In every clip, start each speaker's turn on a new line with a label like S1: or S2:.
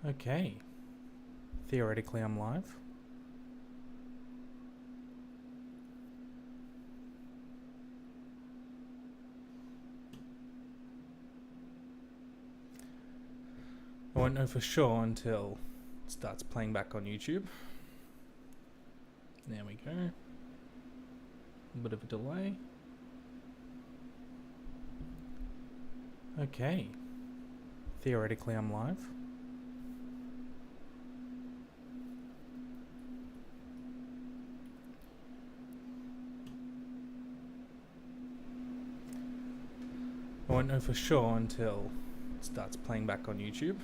S1: Okay. Theoretically, I'm live. I won't know for sure until it starts playing back on YouTube. There we go. A bit of a delay. Okay. Theoretically, I'm live. I won't know for sure until it starts playing back on YouTube.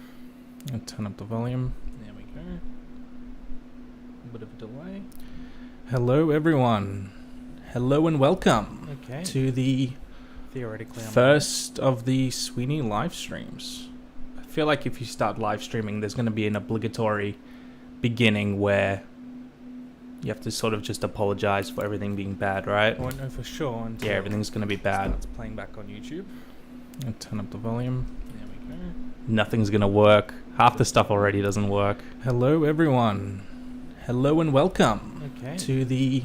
S1: I'll turn up the volume. There we go. A bit of a delay. Hello, everyone. Hello and welcome to the theoretically first of the Sweeney live streams. I feel like if you start live streaming, there's going to be an obligatory beginning where you have to sort of just apologize for everything being bad, right? I won't know for sure until everything's going to be bad. It's playing back on YouTube. I'll turn up the volume. There we go. Nothing's going to work. Half the stuff already doesn't work. Hello, everyone. Hello and welcome to the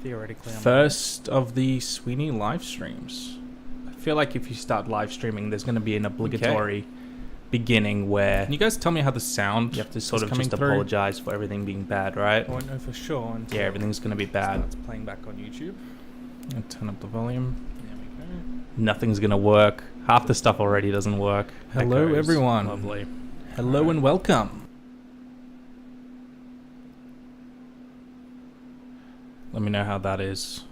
S1: theoretically first of the Sweeney live streams. I feel like if you start live streaming, there's going to be an obligatory beginning where... Can you guys tell me how the sound... You have to sort of just apologize for everything being bad, right? I won't know for sure until everything's going to be bad. It's playing back on YouTube. I'll turn up the volume. There we go. Nothing's going to work. Half the stuff already doesn't work. Hello, Echoes. Everyone. Lovely. Hello and welcome. Let me know how that is.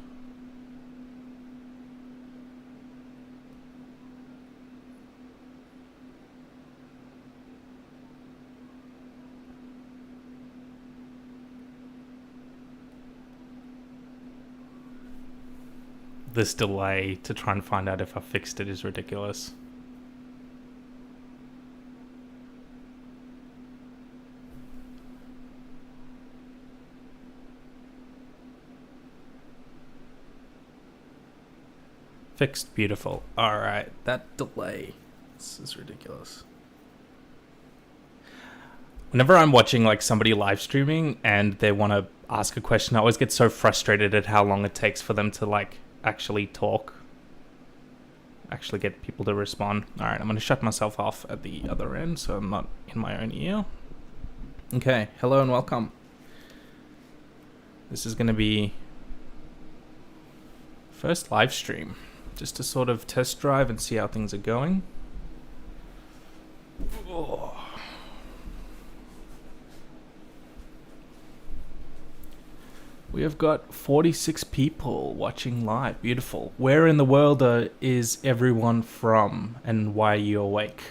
S1: This delay to try and find out if I fixed it is ridiculous. Fixed, beautiful. Alright, that delay. This is ridiculous. Whenever I'm watching like somebody live streaming and they want to ask a question, I always get so frustrated at how long it takes for them to like actually talk. Actually get people to respond. Alright, I'm going to shut myself off at the other end so I'm not in my own ear. Okay, hello and welcome. This is going to be first live stream. Just to sort of test drive and see how things are going. Oh. We have got 46 people watching live. Beautiful. Where in the world is everyone from and why are you awake?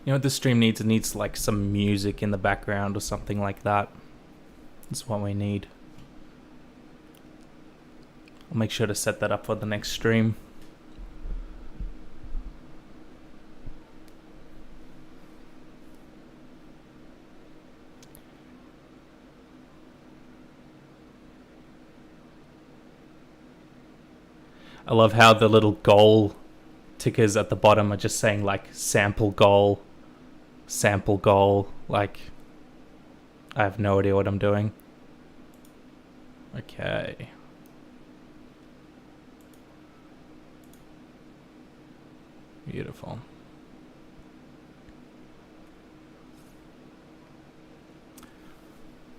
S1: You know what the stream needs? It needs like some music in the background or something like that. That's what we need. I'll make sure to set that up for the next stream. I love how the little goal tickers at the bottom are just saying like sample goal. Like, I have no idea what I'm doing. Okay. Beautiful.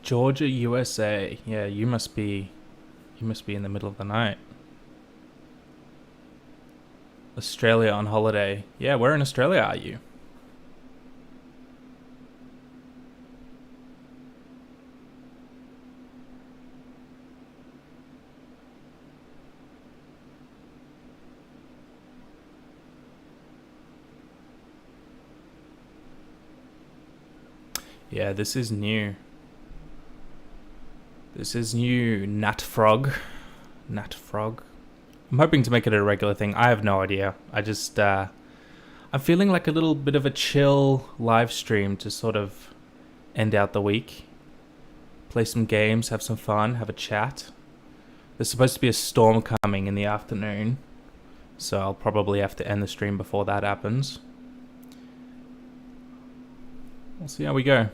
S1: Georgia, USA. Yeah, you must be in the middle of the night. Australia on holiday. Yeah, where in Australia are you? Yeah, this is new. This is new. Nat Frog. I'm hoping to make it a regular thing. I have no idea. I just, I'm feeling like a little bit of a chill live stream to sort of end out the week. Play some games, have some fun, have a chat. There's supposed to be a storm coming in the afternoon, so I'll probably have to end the stream before that happens. We'll see how we go.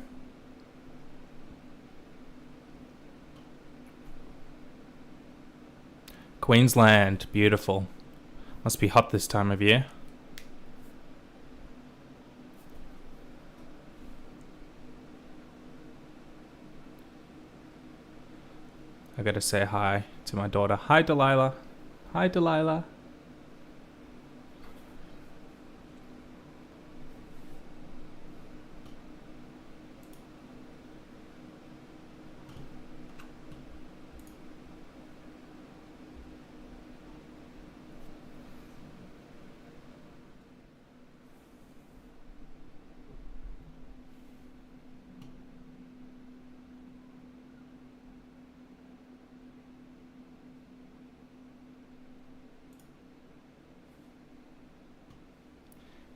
S1: Queensland, beautiful. Must be hot this time of year. I gotta say hi to my daughter. Hi, Delilah. Hi, Delilah.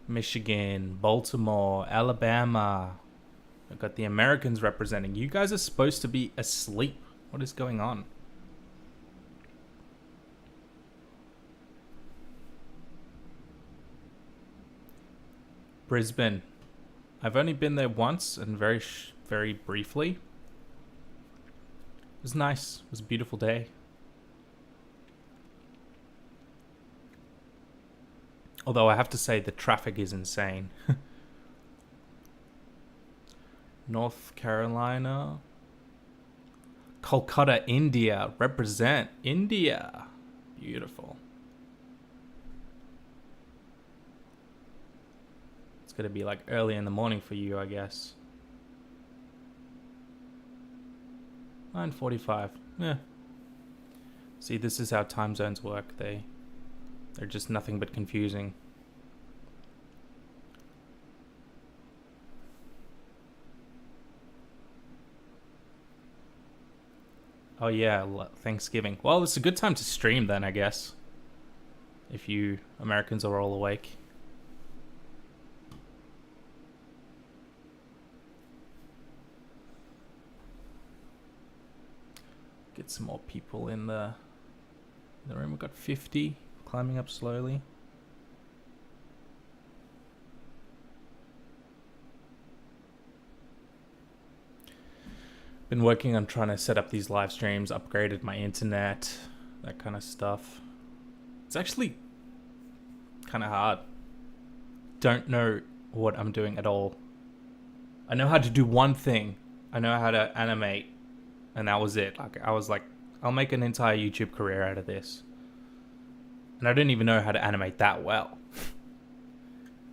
S1: Michigan, Baltimore, Alabama. I've got the Americans representing. You guys are supposed to be asleep. What is going on? Brisbane. I've only been there once and very briefly. It was nice. It was a beautiful day. Although I have to say the traffic is insane. North Carolina. Kolkata, India. Represent India. Beautiful. It's gonna be like early in the morning for you, I guess. 9:45. Yeah. See, this is how time zones work. They're just nothing but confusing. Oh yeah, Thanksgiving. Well, it's a good time to stream then, I guess. If you Americans are all awake. Get some more people in the room. We've got 50 climbing up slowly. Been working on trying to set up these live streams, upgraded my internet, that kind of stuff. It's actually kind of hard. Don't know what I'm doing at all. I know how to do one thing. I know how to animate, and that was it. Like I was like, I'll make an entire YouTube career out of this. And I didn't even know how to animate that well.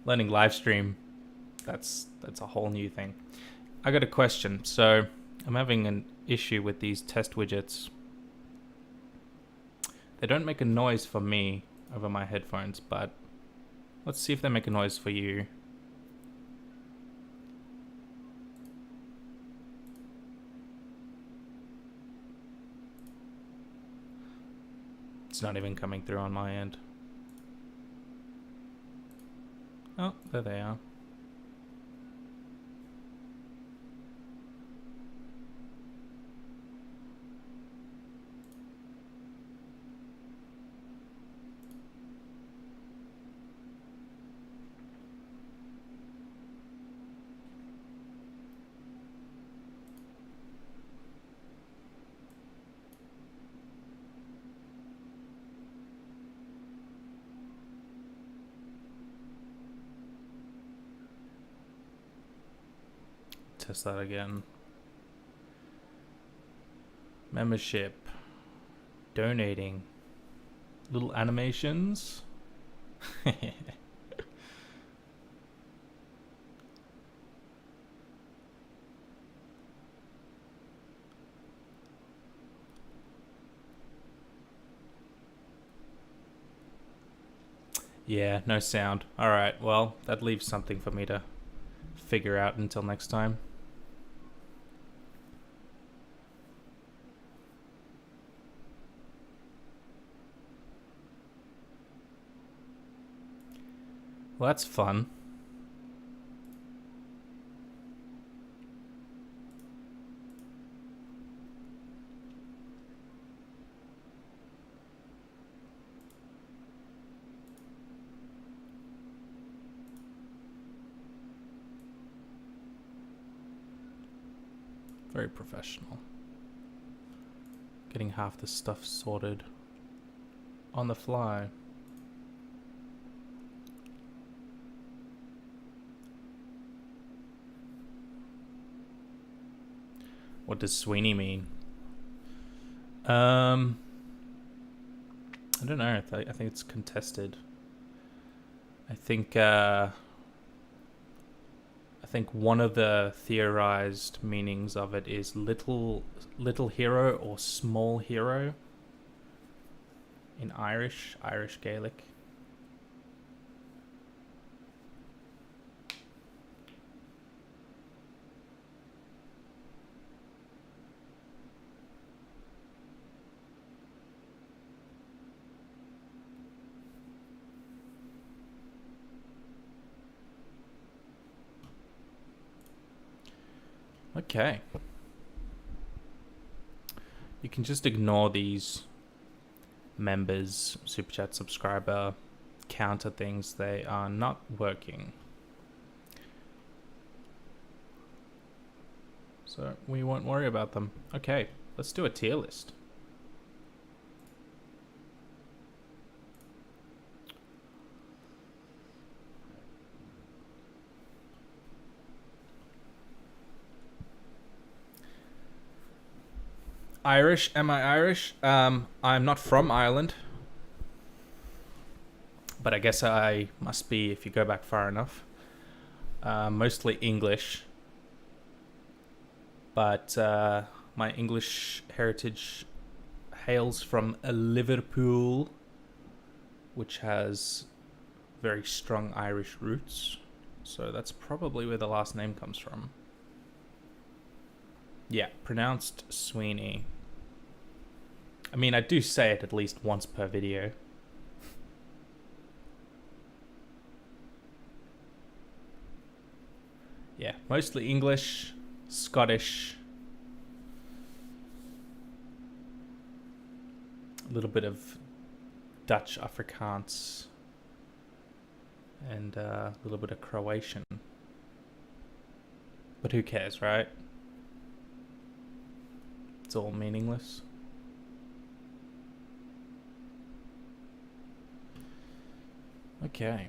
S1: Learning live stream, that's a whole new thing. I got a question. So I'm having an issue with these test widgets. They don't make a noise for me over my headphones, but let's see if they make a noise for you. It's not even coming through on my end. Oh, there they are. Test that again. Membership. Donating. Little animations. Yeah, no sound. Alright, well, that leaves something for me to figure out until next time. Well, that's fun. Very professional. Getting half the stuff sorted on the fly. What does Sweeney mean? I don't know. I think it's contested. I think one of the theorized meanings of it is little hero or small hero in Irish Gaelic. Okay. You can just ignore these members, super chat, subscriber, counter things. They are not working. So we won't worry about them. Okay, let's do a tier list. Irish? Am I Irish? I'm not from Ireland. But I guess I must be if you go back far enough. Mostly English. But my English heritage hails from Liverpool, which has very strong Irish roots. So that's probably where the last name comes from. Yeah, pronounced Sweeney. I mean, I do say it at least once per video. Yeah, mostly English, Scottish, a little bit of Dutch Afrikaans, and a little bit of Croatian. But who cares, right? It's all meaningless. Okay.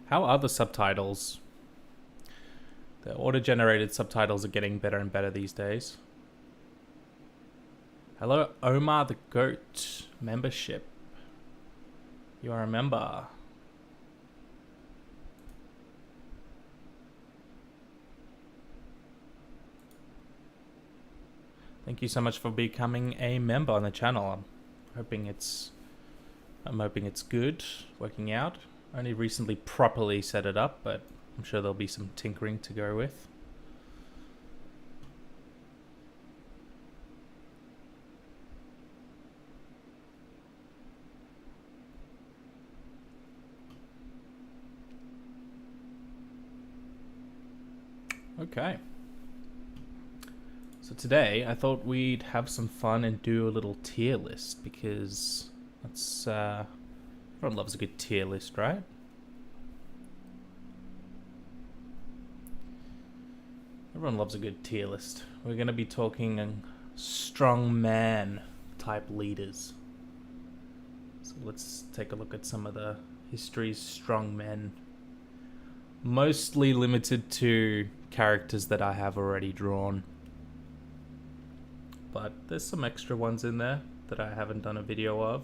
S1: How are the subtitles? The auto-generated subtitles are getting better and better these days. Hello, Omar the Goat membership. You are a member. Thank you so much for becoming a member on the channel. I'm hoping it's good, working out. I only recently properly set it up, but I'm sure there'll be some tinkering to go with. Okay. So today I thought we'd have some fun and do a little tier list because that's everyone loves a good tier list, right? Everyone loves a good tier list. We're going to be talking strong man type leaders. So let's take a look at some of the history's strong men. Mostly limited to characters that I have already drawn. But there's some extra ones in there that I haven't done a video of.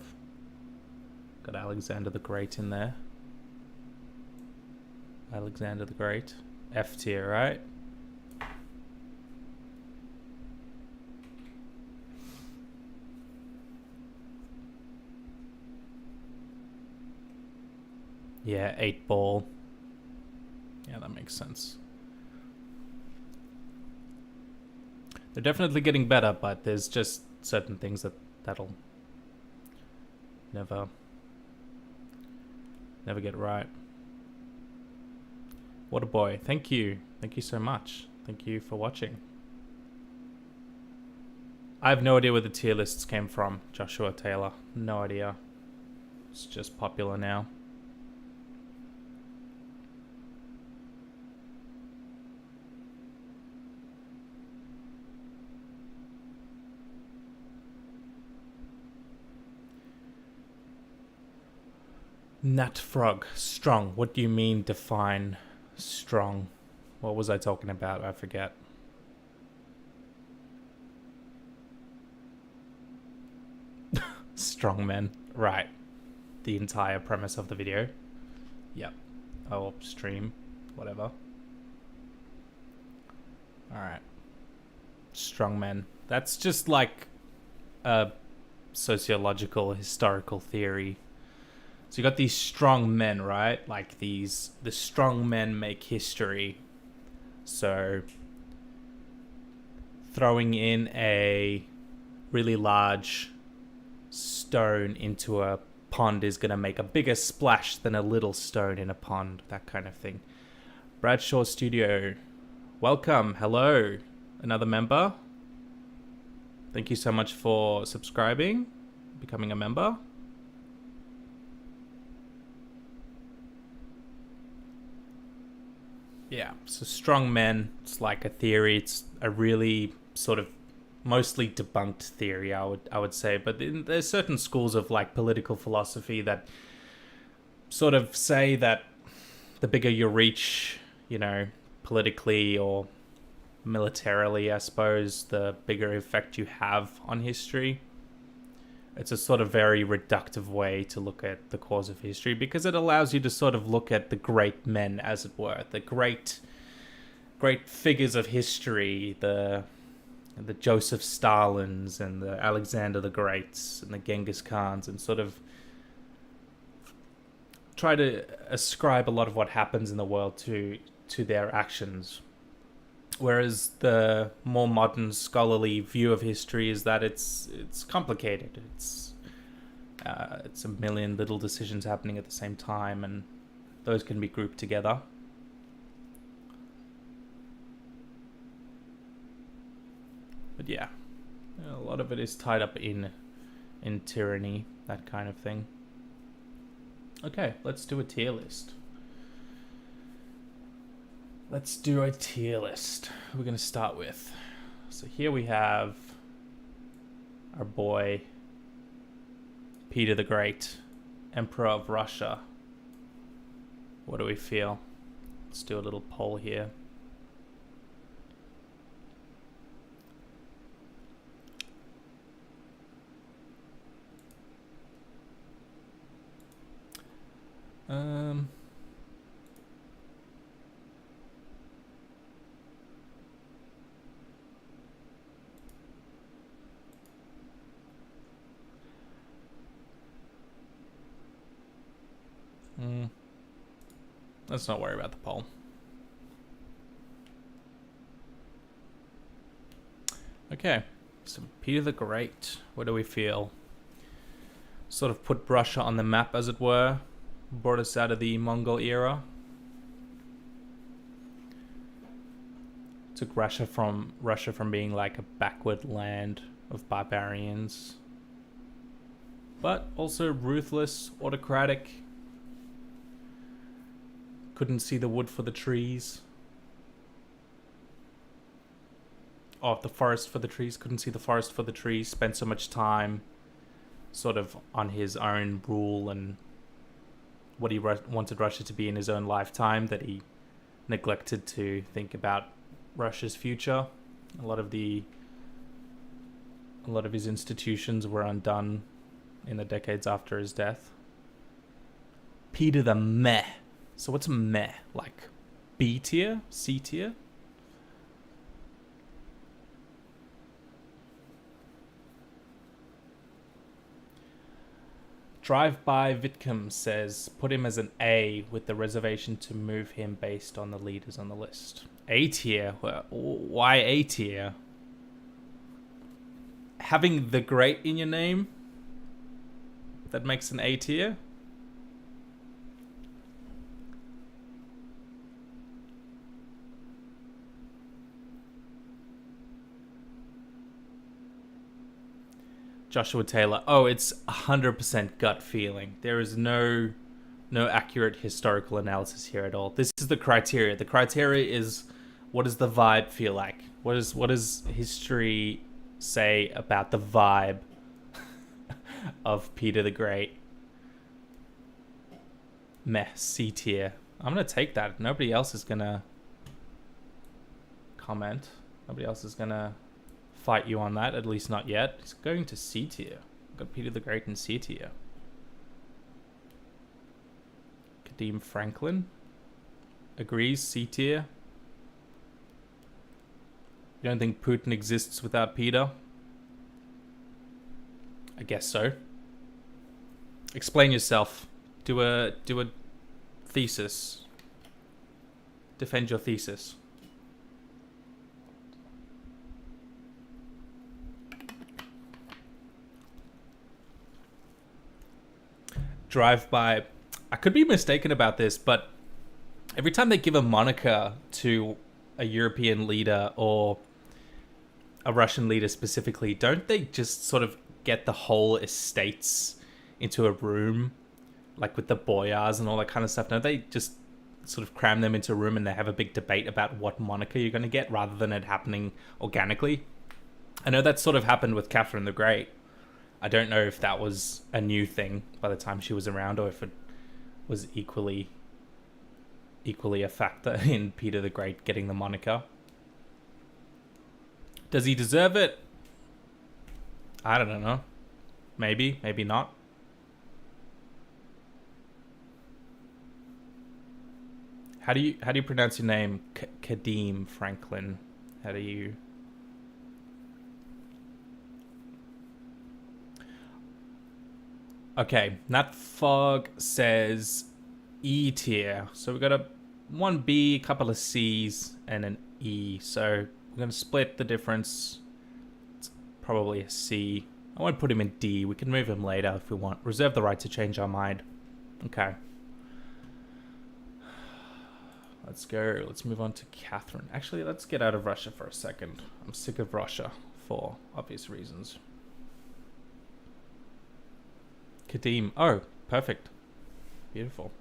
S1: Got Alexander the Great in there. Alexander the Great. F tier, right? Yeah, 8 ball. Yeah, that makes sense. They're definitely getting better, but there's just certain things that'll never get right. What a boy. Thank you. Thank you so much. Thank you for watching. I have no idea where the tier lists came from, Joshua Taylor. No idea. It's just popular now. Nut frog. Strong. What do you mean define strong? What was I talking about? I forget. Strong men. Right. The entire premise of the video. Yep. Oh, stream. Whatever. Alright. Strong men. That's just like a sociological, historical theory. So you got these strong men, right? Like the strong men make history. So throwing in a really large stone into a pond is going to make a bigger splash than a little stone in a pond, that kind of thing. Bradshaw Studio, welcome. Hello. Another member. Thank you so much for subscribing, becoming a member. Yeah, so strong men, it's like a theory. It's a really sort of mostly debunked theory, I would say. But there's certain schools of like political philosophy that sort of say that the bigger you reach, you know, politically or militarily, I suppose, the bigger effect you have on history. It's a sort of very reductive way to look at the course of history because it allows you to sort of look at the great men, as it were, the great figures of history, the Joseph Stalins and the Alexander the Greats and the Genghis Khans, and sort of try to ascribe a lot of what happens in the world to their actions. Whereas the more modern scholarly view of history is that it's complicated. It's a million little decisions happening at the same time, and those can be grouped together. But yeah, a lot of it is tied up in tyranny, that kind of thing. Okay, let's do a tier list. Let's do a tier list. We're going to start with. So here we have our boy Peter the Great, Emperor of Russia. What do we feel? Let's do a little poll here. Let's not worry about the poll. Okay, so Peter the Great, what do we feel? Sort of put Russia on the map, as it were. Brought us out of the Mongol era. Took Russia from being like a backward land of barbarians, but also ruthless, autocratic. Couldn't see the wood for the trees. Oh, the forest for the trees. Couldn't see the forest for the trees. Spent so much time sort of on his own rule and what he wanted Russia to be in his own lifetime that he neglected to think about Russia's future. A lot of his institutions were undone in the decades after his death. Peter the Meh. So what's meh? Like B tier? C tier? Drive-by Vitcom says, put him as an A with the reservation to move him based on the leaders on the list. A tier? Why A tier? Having the Great in your name? That makes an A tier? Joshua Taylor. Oh, it's 100% gut feeling. There is no accurate historical analysis here at all. This is the criteria. The criteria is, what does the vibe feel like? What does history say about the vibe of Peter the Great? Meh, C tier. I'm gonna take that. Nobody else is gonna comment. Nobody else is gonna fight you on that, at least not yet. It's going to C tier. Got Peter the Great in C tier. Kadeem Franklin agrees, C tier. You don't think Putin exists without Peter? I guess so. Explain yourself. Do a thesis. Defend your thesis. Drive by. I could be mistaken about this, but every time they give a moniker to a European leader or a Russian leader specifically, don't they just sort of get the whole estates into a room, like with the boyars and all that kind of stuff? Don't they just sort of cram them into a room and they have a big debate about what moniker you're going to get rather than it happening organically? I know that sort of happened with Catherine the Great. I don't know if that was a new thing by the time she was around, or if it was equally a factor in Peter the Great getting the moniker. Does he deserve it? I don't know. Maybe, maybe not. How do you pronounce your name? Kadeem Franklin. How do you? Okay, Nat Fog says E tier. So we've got a 1B, a couple of C's, and an E. So we're going to split the difference. It's probably a C. I won't put him in D. We can move him later if we want. Reserve the right to change our mind. Okay. Let's go. Let's move on to Catherine. Actually, let's get out of Russia for a second. I'm sick of Russia for obvious reasons. Kadeem. Oh, perfect. Beautiful.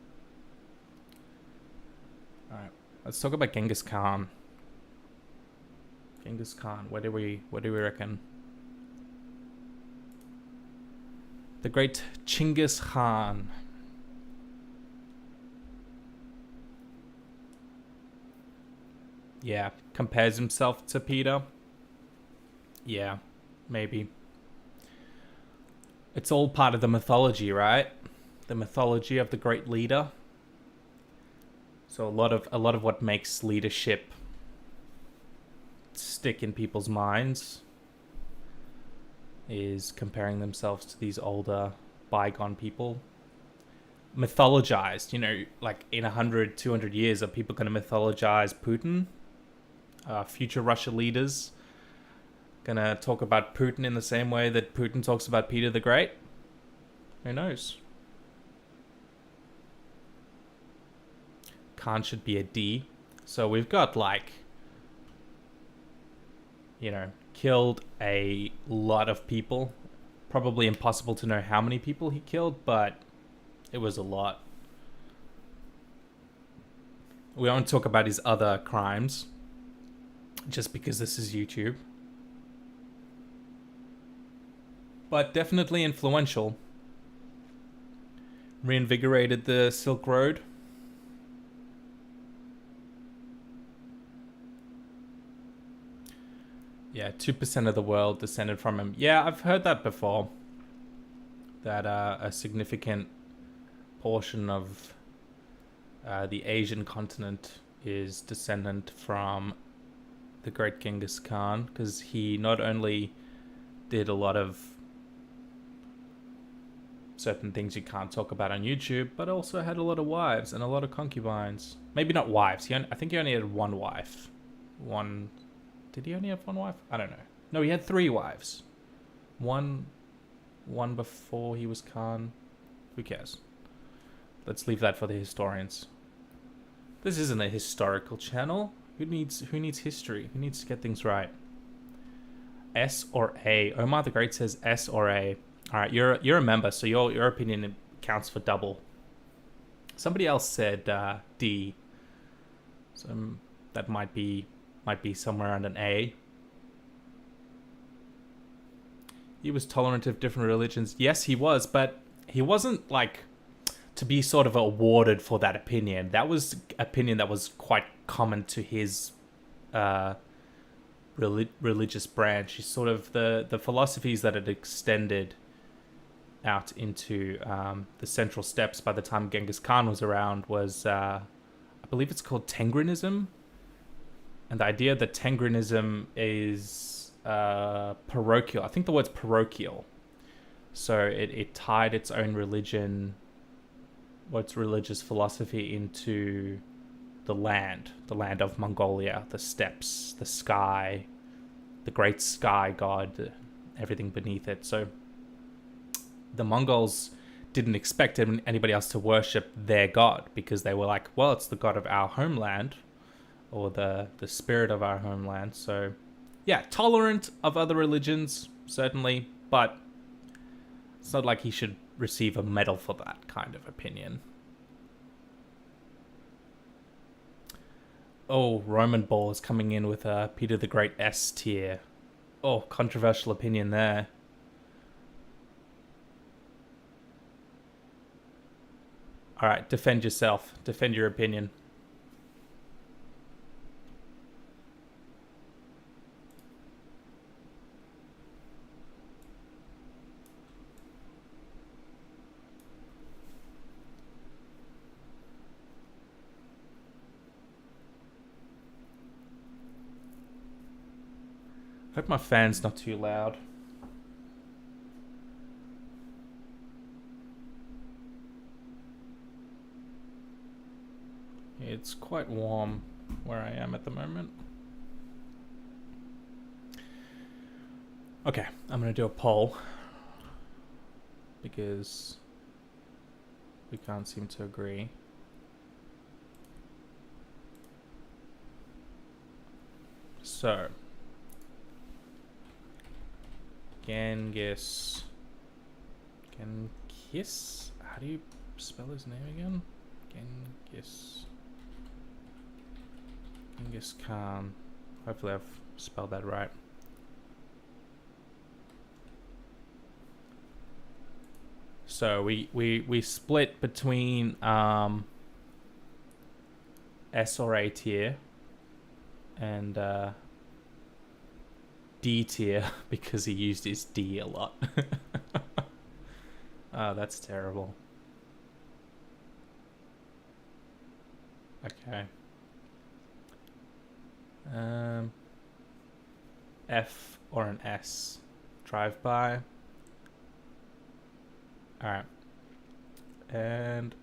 S1: Alright. Let's talk about Genghis Khan. Genghis Khan. What do we reckon? The great Chinggis Khan. Yeah. Compares himself to Peter. Yeah. Maybe. It's all part of the mythology, right? The mythology of the great leader. So a lot of what makes leadership stick in people's minds is comparing themselves to these older, bygone people. Mythologized, you know, like in 100, 200 years, are people going to mythologize Putin? Future Russia leaders gonna talk about Putin in the same way that Putin talks about Peter the Great? Who knows? Khan should be a D. So we've got, like, you know, killed a lot of people. Probably impossible to know how many people he killed, but it was a lot. We won't talk about his other crimes, just because this is YouTube. But definitely influential. Reinvigorated the Silk Road. Yeah, 2% of the world descended from him. Yeah, I've heard that before. That a significant portion of the Asian continent is descendant from the great Genghis Khan, because he not only did a lot of certain things you can't talk about on YouTube, but also had a lot of wives and a lot of concubines. Maybe not wives. I think he only had one wife. Did he only have one wife? I don't know. No, he had 3 wives. One before he was Khan. Who cares? Let's leave that for the historians. This isn't a historical channel. Who needs history? Who needs to get things right? S or A. Omar the Great says S or A. All right, you're a member, so your opinion counts for double. Somebody else said D, so that might be somewhere around an A. He was tolerant of different religions. Yes, he was, but he wasn't like to be sort of awarded for that opinion. That was opinion that was quite common to his religious branch. He's sort of the philosophies that had extended out into the central steppes by the time Genghis Khan was around was, I believe it's called Tengrinism. And the idea that Tengrinism is parochial. I think the word's parochial. So it tied its own religion, or its religious philosophy, into the land of Mongolia, the steppes, the sky, the great sky god, everything beneath it. So the Mongols didn't expect anybody else to worship their god, because they were like, well, it's the god of our homeland, or the spirit of our homeland. So yeah, tolerant of other religions, certainly, but it's not like he should receive a medal for that kind of opinion. Oh, Roman Ball is coming in with Peter the Great S tier. Oh, controversial opinion there. All right, defend yourself. Defend your opinion. Hope my fan's not too loud. It's quite warm where I am at the moment. Okay, I'm going to do a poll, because we can't seem to agree. So, Genghis. How do you spell his name again? Genghis Khan. Hopefully I've spelled that right. So we split between S or A tier and D tier, because he used his D a lot. Oh, that's terrible. Okay. F or an S. Drive by. Alright. And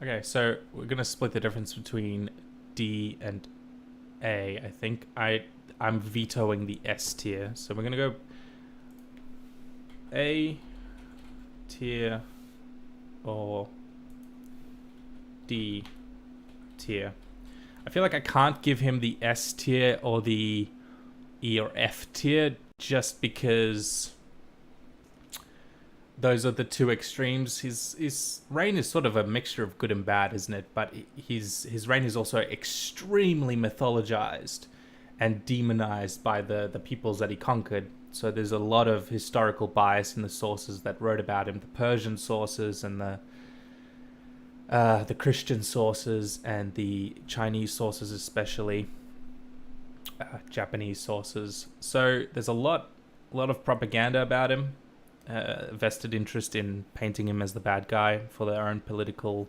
S1: okay, so we're gonna split the difference between D and A. I think I'm vetoing the S tier. So we're gonna go A tier or D tier. I feel like I can't give him the S tier or the E or F tier, just because those are the two extremes. His reign is sort of a mixture of good and bad, isn't it? But his reign is also extremely mythologized and demonized by the peoples that he conquered. So there's a lot of historical bias in the sources that wrote about him, the Persian sources and the Christian sources and the Chinese sources, especially Japanese sources. So there's a lot of propaganda about him, vested interest in painting him as the bad guy for their own political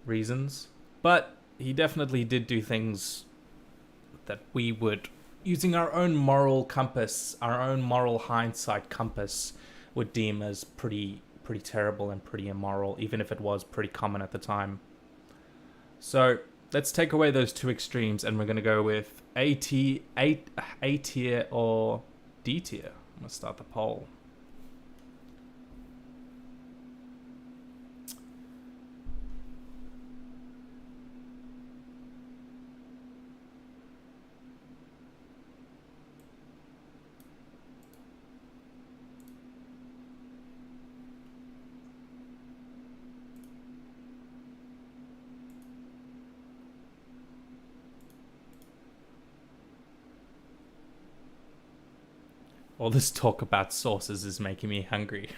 S1: reasons. But he definitely did do things that we would, using our own moral compass, our own moral hindsight compass, would deem as pretty terrible and pretty immoral, even if it was pretty common at the time. So let's take away those two extremes, and we're going to go with A tier or D tier. I'm going to start the poll. All this talk about sauces is making me hungry.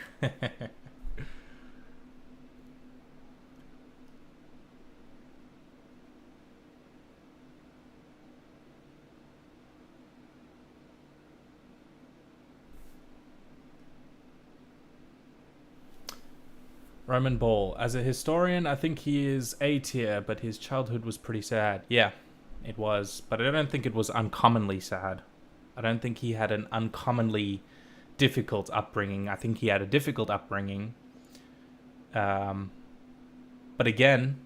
S1: Roman Ball. As a historian, I think he is A tier, but his childhood was pretty sad. Yeah, it was. But I don't think it was uncommonly sad. I don't think he had an uncommonly difficult upbringing. I think he had a difficult upbringing. But again,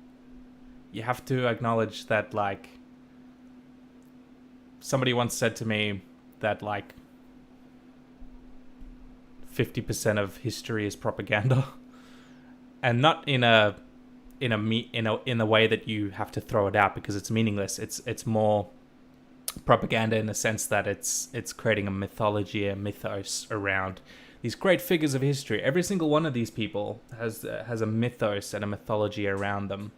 S1: you have to acknowledge that, like, somebody once said to me that, like, 50% of history is propaganda. And not in a way that you have to throw it out because it's meaningless. It's more propaganda in the sense that it's creating a mythology, a mythos around these great figures of history. Every single one of these people has a mythos and a mythology around them,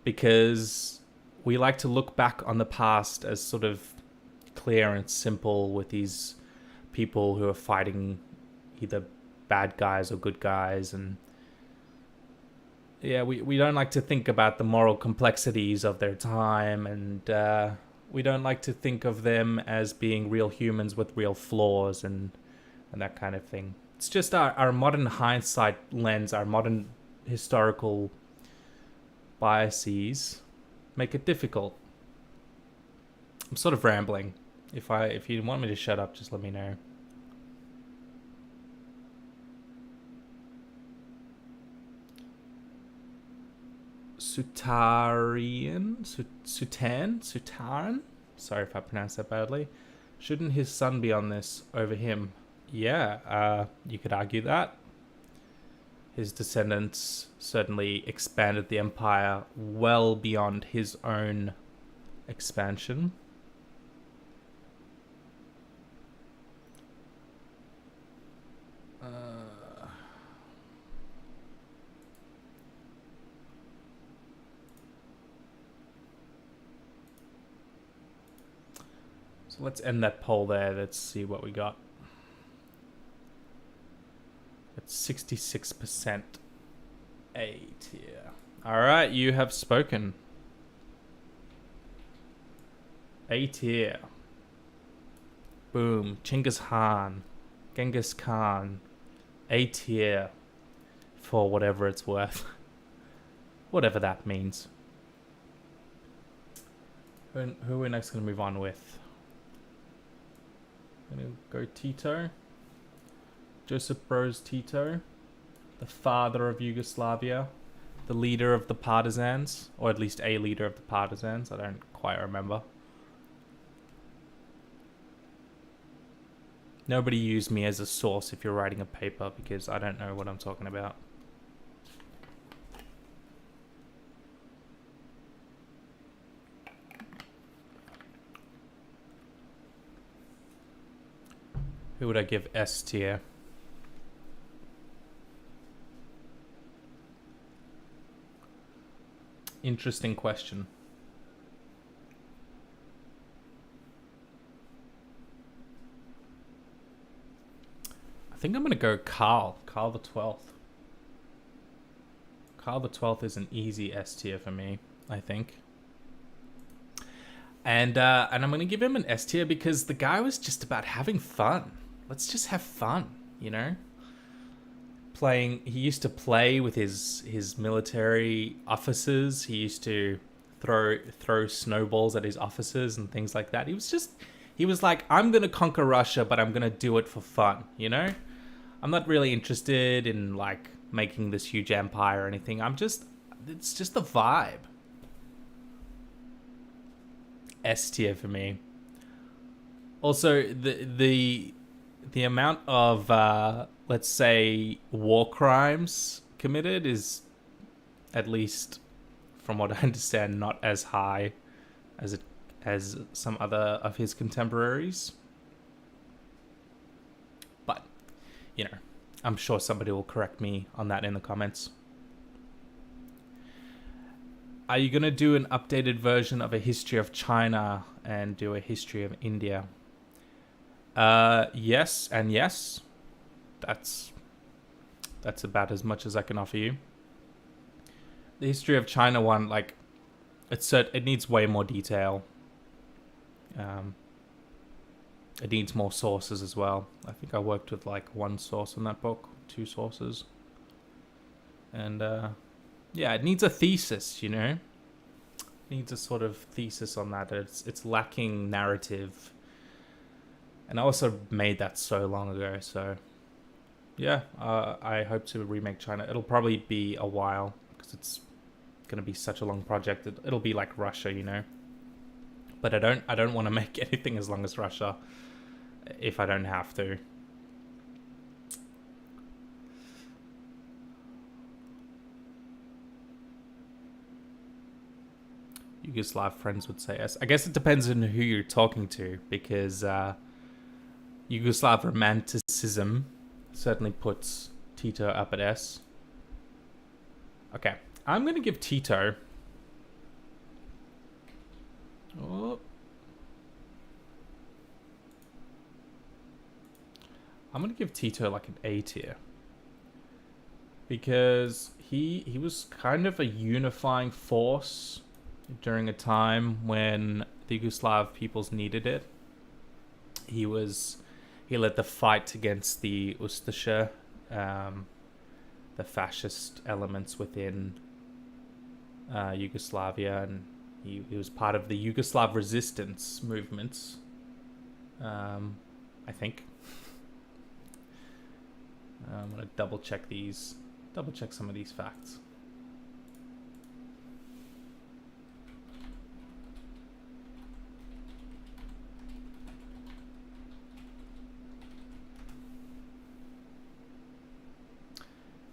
S1: because we like to look back on the past as sort of clear and simple, with these people who are fighting either bad guys or good guys, and yeah, we don't like to think about the moral complexities of their time, and we don't like to think of them as being real humans with real flaws and that kind of thing. It's just our modern hindsight lens, our modern historical biases make it difficult. I'm sort of rambling. If you want me to shut up, just let me know. Sutaran? Sorry if I pronounced that badly. Shouldn't his son be on this over him? Yeah, you could argue that. His descendants certainly expanded the empire well beyond his own expansion. So let's end that poll there. Let's see what we got. It's 66% A tier. Alright, you have spoken. A tier. Boom. Genghis Khan. A tier. For whatever it's worth. Whatever that means. Who are we next going to move on with? Gonna go Tito. Joseph Broz Tito, the father of Yugoslavia, the leader of the partisans, or at least a leader of the partisans. I don't quite remember. Nobody use me as a source if you're writing a paper, because I don't know what I'm talking about. Who would I give S tier? Interesting question. I think I'm going to go Carl the 12th. Carl the 12th is an easy S tier for me, I think. And I'm going to give him an S tier because the guy was just about having fun. Let's just have fun, you know? He used to play with his military officers. He used to throw snowballs at his officers and things like that. He was like, I'm going to conquer Russia, but I'm going to do it for fun, you know? I'm not really interested in, like, making this huge empire or anything. It's just the vibe. S tier for me. Also, the amount of let's say war crimes committed is, at least from what I understand, not as high as some other of his contemporaries. But, you know, I'm sure somebody will correct me on that in the comments. Are you going to do an updated version of a history of China and do a history of India? Yes and yes. That's about as much as I can offer you. The history of China one, like, it needs way more detail. It needs more sources as well. I think I worked with like one source in that book, two sources. And yeah, it needs a thesis, you know? It needs a sort of thesis on that. It's lacking narrative. And I also made that so long ago, so yeah, I hope to remake China. It'll probably be a while because it's gonna be such a long project. It'll be like Russia, you know. But I don't want to make anything as long as Russia if I don't have to. Yugoslav friends would say yes. I guess it depends on who you're talking to, because Yugoslav romanticism certainly puts Tito up at S. Okay, I'm going to give Tito... Oh. I'm going to give Tito like an A tier. Because he was kind of a unifying force during a time when the Yugoslav peoples needed it. He led the fight against the Ustasha, the fascist elements within Yugoslavia, and he was part of the Yugoslav resistance movements. I think. I'm gonna double check some of these facts.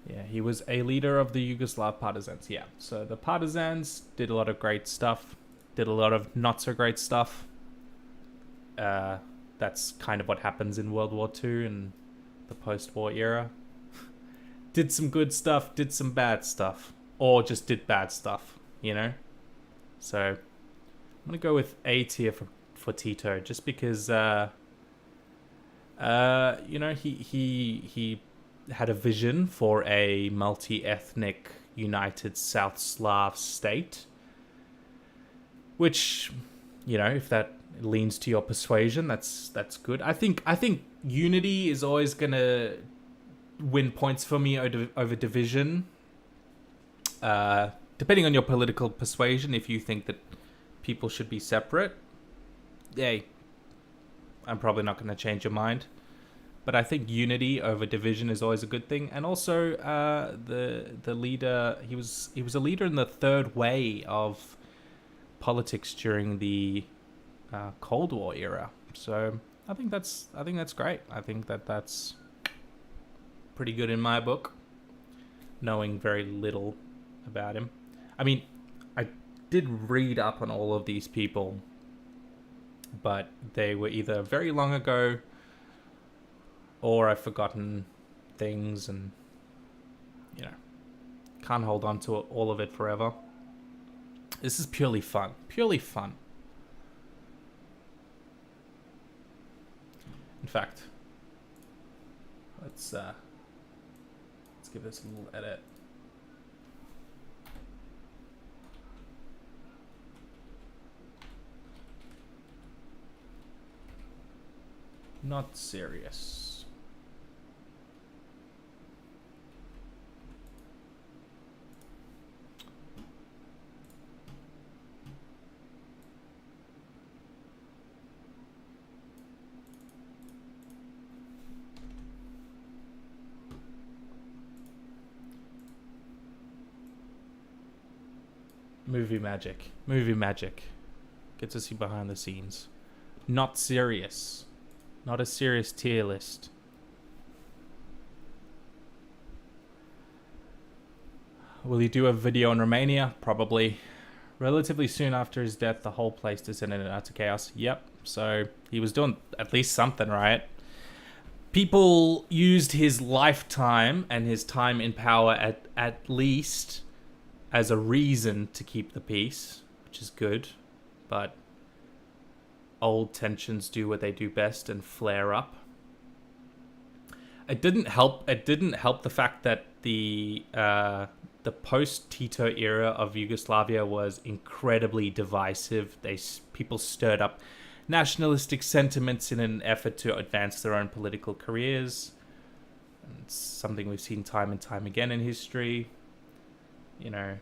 S1: Yeah, he was a leader of the Yugoslav partisans. Yeah, so the partisans did a lot of great stuff, did a lot of not so great stuff. That's kind of what happens in World War II and the post-war era. Did some good stuff, did some bad stuff, or just did bad stuff, you know? So I'm gonna go with A tier for Tito, just because you know, he had a vision for a multi-ethnic united South Slav state, which, you know, if that leans to your persuasion, that's good. I think unity is always gonna win points for me over division. Depending on your political persuasion, if you think that people should be separate, hey, I'm probably not going to change your mind. But I think unity over division is always a good thing. And also, the leader, he was a leader in the third way of politics during the Cold War era. So I think that's great. I think that's pretty good in my book, knowing very little about him. I mean, I did read up on all of these people, but they were either very long ago, or I've forgotten things, and, you know, can't hold on to all of it forever. This is purely fun. Purely fun. In fact, let's give this a little edit. Not serious. Movie magic. Movie magic. Gets to see behind the scenes. Not serious. Not a serious tier list. Will he do a video on Romania? Probably. Relatively soon after his death, the whole place descended into utter chaos. Yep. So he was doing at least something right. People used his lifetime and his time in power at least as a reason to keep the peace, which is good. But old tensions do what they do best and flare up. It didn't help. It didn't help the fact that the post-Tito era of Yugoslavia was incredibly divisive. People stirred up nationalistic sentiments in an effort to advance their own political careers. And it's something we've seen time and time again in history. You know,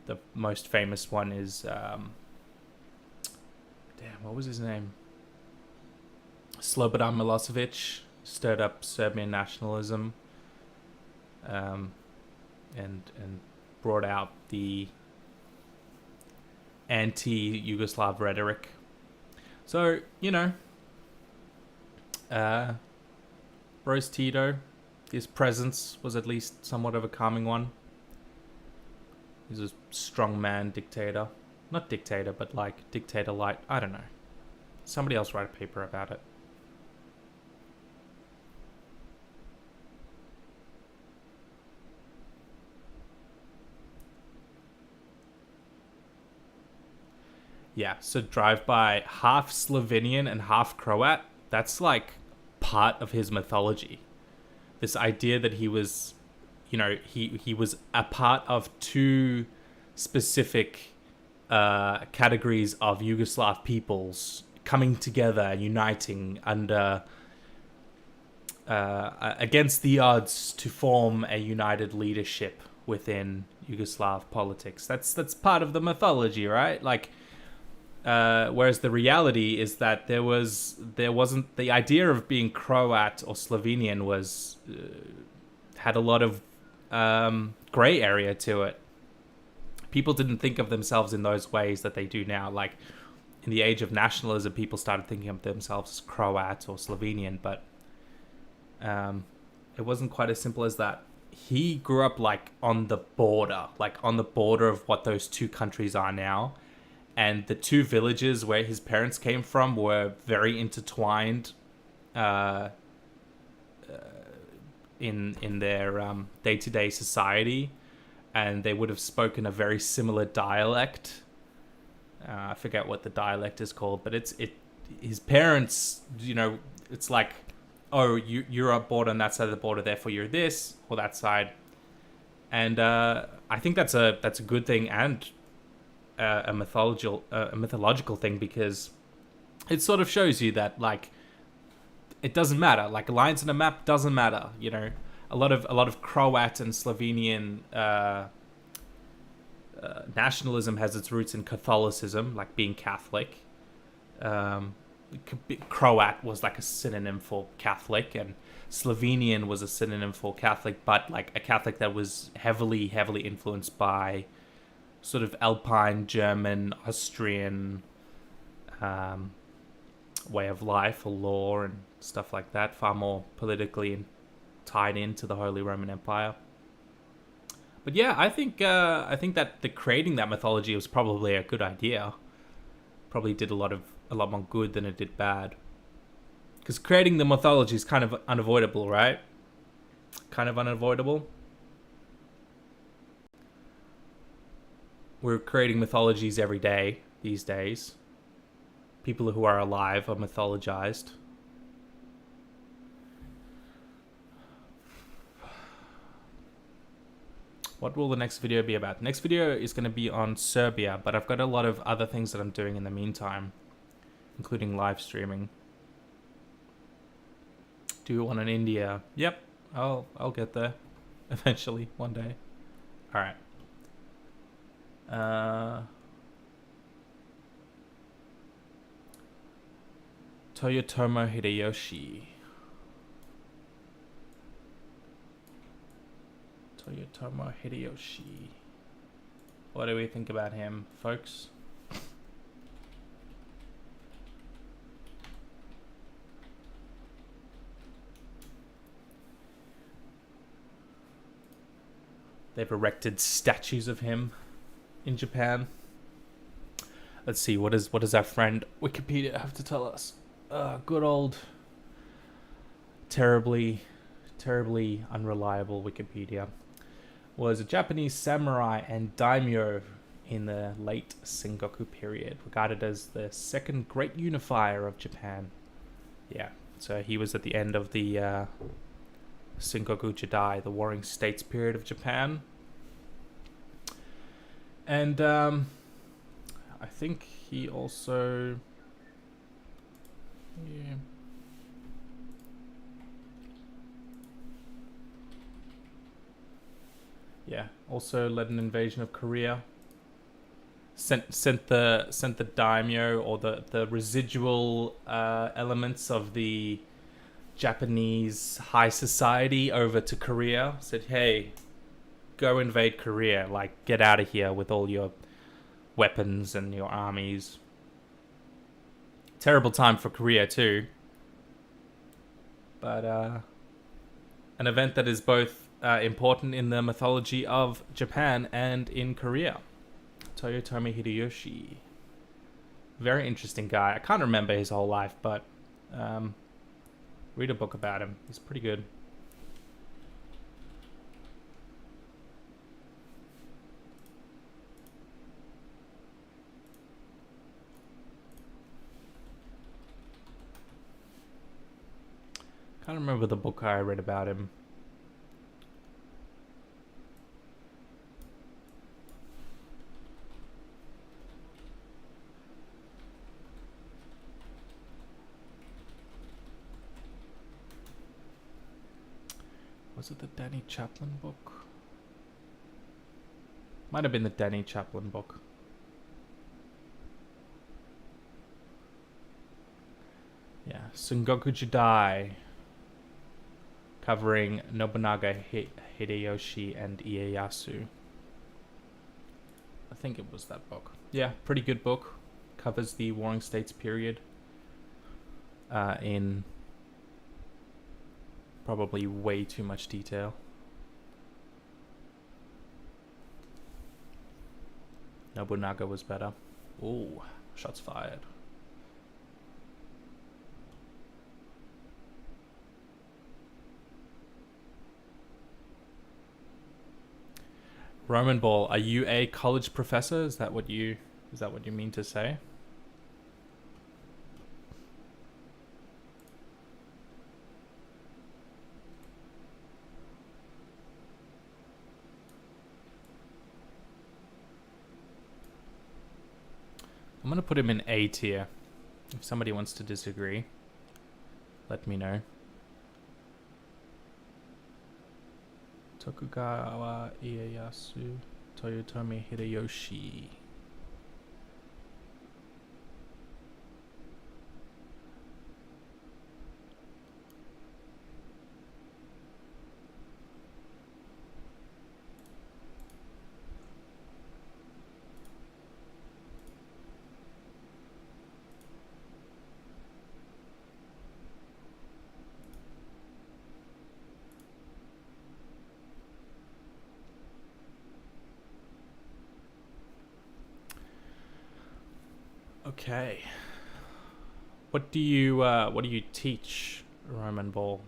S1: the most famous one is what was his name? Slobodan Milosevic stirred up Serbian nationalism, and brought out the anti-Yugoslav rhetoric. So, you know, Broz Tito, his presence was at least somewhat of a calming one. He's a strongman dictator. Not dictator, but like dictator light. I don't know. Somebody else write a paper about it. Yeah, so drive by half Slovenian and half Croat. That's like part of his mythology. This idea that he was, you know, he was a part of two specific categories of Yugoslav peoples coming together and uniting under against the odds to form a united leadership within Yugoslav politics. That's part of the mythology, right? Like, whereas the reality is that there wasn't the idea of being Croat or Slovenian was had a lot of gray area to it. People didn't think of themselves in those ways that they do now. Like, in the age of nationalism, people started thinking of themselves as Croat or Slovenian, but it wasn't quite as simple as that. He grew up like on the border of what those two countries are now. And the two villages where his parents came from were very intertwined in their day-to-day society. And they would have spoken a very similar dialect. I forget what the dialect is called, but his parents, you know, it's like, oh, you're born on that side of the border, therefore you're this or that side. And I think that's a good thing and a mythological thing, because it sort of shows you that, like, it doesn't matter. Like, lines on a map doesn't matter. You know, a lot of Croat and Slovenian nationalism has its roots in Catholicism, like being Catholic. Croat was like a synonym for Catholic, and Slovenian was a synonym for Catholic, but like a Catholic that was heavily influenced by sort of Alpine, German, Austrian way of life or law and stuff like that, far more politically tied into the Holy Roman Empire. But yeah, I think that creating that mythology was probably a good idea. Probably did a lot more good than it did bad. Because creating the mythology is kind of unavoidable, right? Kind of unavoidable. We're creating mythologies every day these days. People who are alive are mythologized. What will the next video be about? The next video is going to be on Serbia, but I've got a lot of other things that I'm doing in the meantime, including live streaming. Do you want an India? Yep, I'll get there eventually one day. All right. Toyotomo Hideyoshi. Toyotomo Hideyoshi. What do we think about him, folks? They've erected statues of him in Japan. Let's see, what does our friend Wikipedia have to tell us? Good old, terribly unreliable Wikipedia. Was a Japanese samurai and daimyo in the late Sengoku period, regarded as the second great unifier of Japan. Yeah, so he was at the end of the Sengoku Jidai, the Warring States period of Japan. And I think he also... Yeah. Yeah, also led an invasion of Korea. Sent the daimyo, or the residual elements of the Japanese high society over to Korea. Said, hey, go invade Korea. Like, get out of here with all your weapons and your armies. Terrible time for Korea too. But an event that is both important in the mythology of Japan and in Korea. Toyotomi Hideyoshi. Very interesting guy. I can't remember his whole life, but read a book about him. He's pretty good. Can't remember the book I read about him. Was it the Danny Chaplin book? Might have been the Danny Chaplin book. Yeah, Sengoku Jidai, covering Nobunaga, Hideyoshi, and Ieyasu. I think it was that book. Yeah, pretty good book. Covers the Warring States period in probably way too much detail. Nobunaga was better. Ooh, shots fired. Roman Ball, are you a college professor? Is that what you mean to say? I'm going to put him in A tier. If somebody wants to disagree, let me know. Tokugawa Ieyasu, Toyotomi Hideyoshi. Okay. What do you teach, Roman Ball?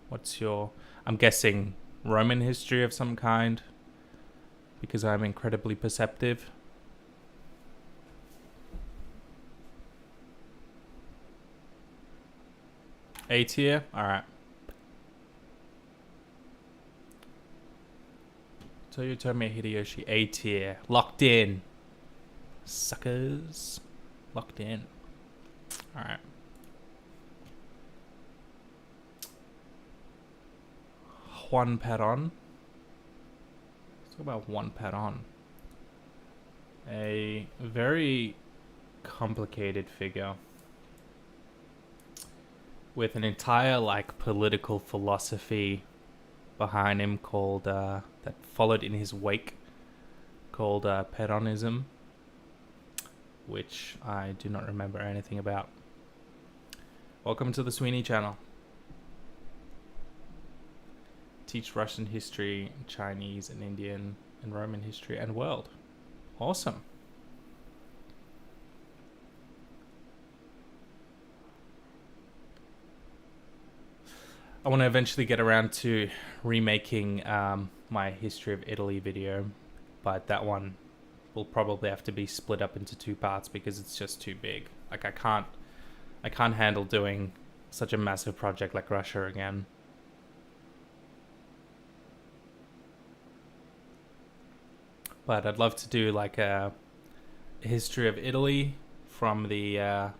S1: What's your... I'm guessing Roman history of some kind, because I'm incredibly perceptive. A tier? Alright. Toyotomi Hideyoshi, A tier. Locked in. Suckers. Locked in. Alright. Juan Perón. Let's talk about Juan Perón. A very complicated figure with an entire political philosophy behind him called that followed in his wake, called Peronism, which I do not remember anything about. Welcome to the Sweeney channel. Teach Russian history, Chinese and Indian and Roman history and world. Awesome. I want to eventually get around to remaking my History of Italy video, but that one will probably have to be split up into 2 parts because it's just too big. Like I can't handle doing such a massive project like Russia again. But I'd love to do like a history of Italy from the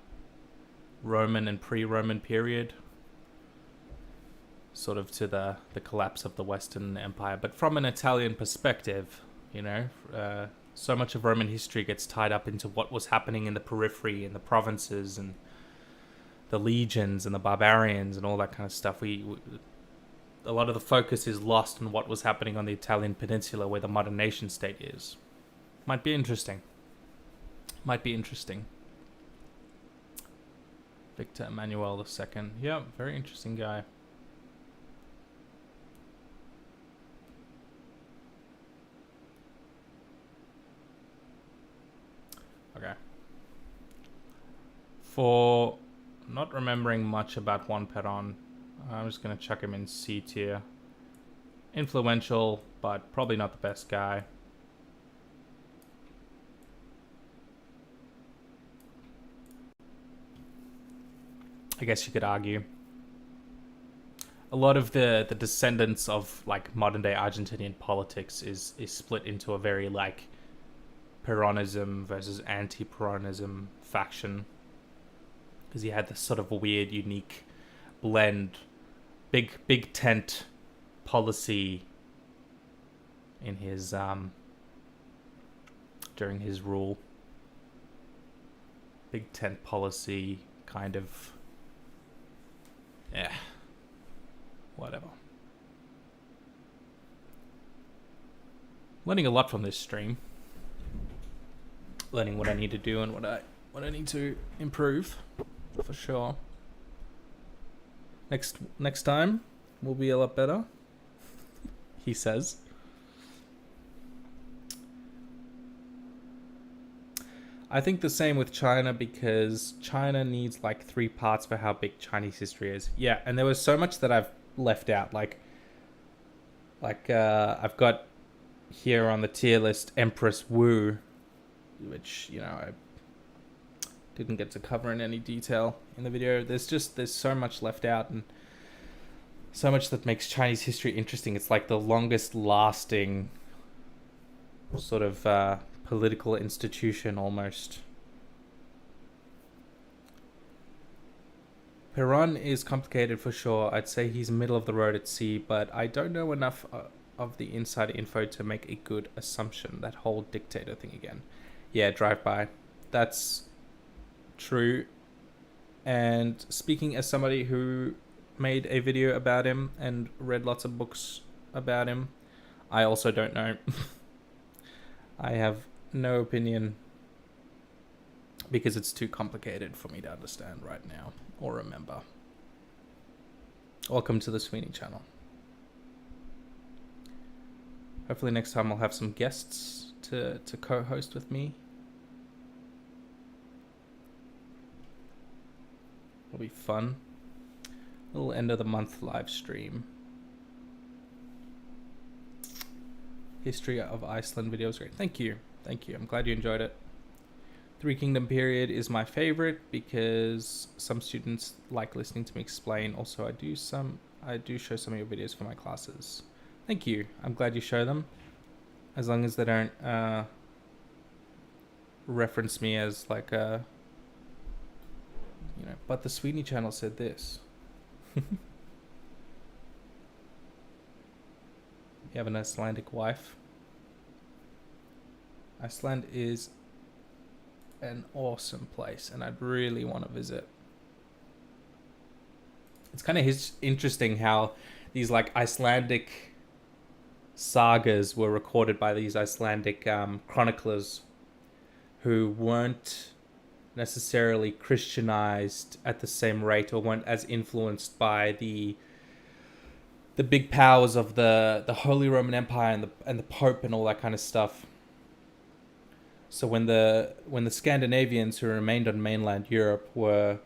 S1: Roman and pre-Roman period, sort of to the collapse of the Western Empire, but from an Italian perspective, you know. So much of Roman history gets tied up into what was happening in the periphery, in the provinces, and the legions and the barbarians and all that kind of stuff. A lot of the focus is lost on what was happening on the Italian peninsula, where the modern nation state is. Might be interesting. Victor Emmanuel II. Yeah, very interesting guy. Okay. For not remembering much about Juan Perón, I'm just going to chuck him in C tier. Influential, but probably not the best guy. I guess you could argue. A lot of the descendants of like modern day Argentinian politics is split into a very like Peronism versus anti-Peronism faction, because he had this sort of weird, unique blend, big tent policy in his during his rule. Big tent policy, kind of, yeah, whatever. Learning a lot from this stream. Learning what I need to do and what I need to improve, for sure. Next time will be a lot better, he says. I think the same with China, because China needs like 3 parts for how big Chinese history is. Yeah, and there was so much that I've left out. Like I've got here on the tier list Empress Wu, which, you know, I didn't get to cover in any detail in the video. There's so much left out, and so much that makes Chinese history interesting. It's like the longest lasting sort of political institution almost. Perón is complicated for sure. I'd say he's middle of the road at C, but I don't know enough of the inside info to make a good assumption. That whole dictator thing again. Yeah, drive-by. That's true. And speaking as somebody who made a video about him and read lots of books about him, I also don't know. I have no opinion, because it's too complicated for me to understand right now or remember. Welcome to the Sweeney channel. Hopefully next time I'll have some guests to co-host with me. It'll be fun. Little end of the month live stream. History of Iceland video was great. Thank you. I'm glad you enjoyed it. Three Kingdom period is my favorite because some students like listening to me explain. Also, I do show some of your videos for my classes. Thank you. I'm glad you show them, as long as they don't reference me as like a, you know, but the Sweeney channel said this. You have an Icelandic wife. Iceland is an awesome place, and I'd really want to visit. It's kind of interesting how these like Icelandic sagas were recorded by these Icelandic chroniclers who weren't necessarily Christianized at the same rate, or weren't as influenced by the big powers of the Holy Roman Empire and the Pope and all that kind of stuff. So when the Scandinavians who remained on mainland Europe were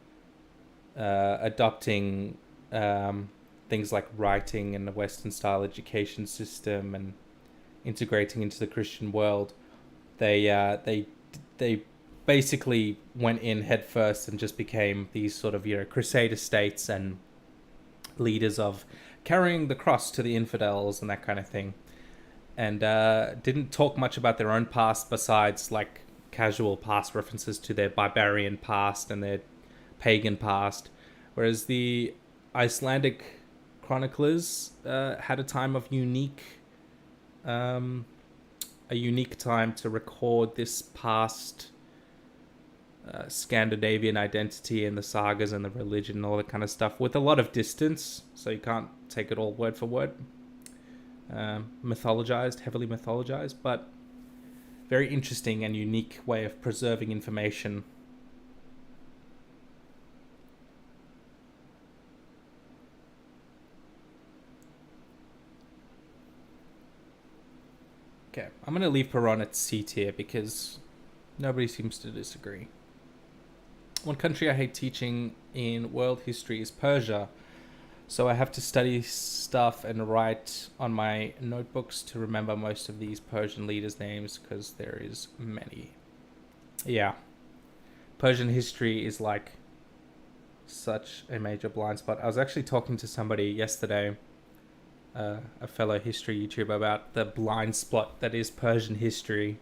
S1: adopting things like writing and the Western style education system and integrating into the Christian world, They basically went in headfirst and just became these sort of crusader states and leaders of carrying the cross to the infidels and that kind of thing, and didn't talk much about their own past besides like casual past references to their barbarian past and their pagan past, whereas the Icelandic chroniclers had a time of a unique time to record this past Scandinavian identity and the sagas and the religion and all that kind of stuff with a lot of distance, so you can't take it all word for word. Heavily mythologized, but very interesting and unique way of preserving information. Okay, I'm going to leave Peron at C tier because nobody seems to disagree. One country I hate teaching in world history is Persia, so I have to study stuff and write on my notebooks to remember most of these Persian leaders' names because there is many. Yeah, Persian history is like such a major blind spot. I was actually talking to somebody yesterday, a fellow history YouTuber, about the blind spot that is Persian history.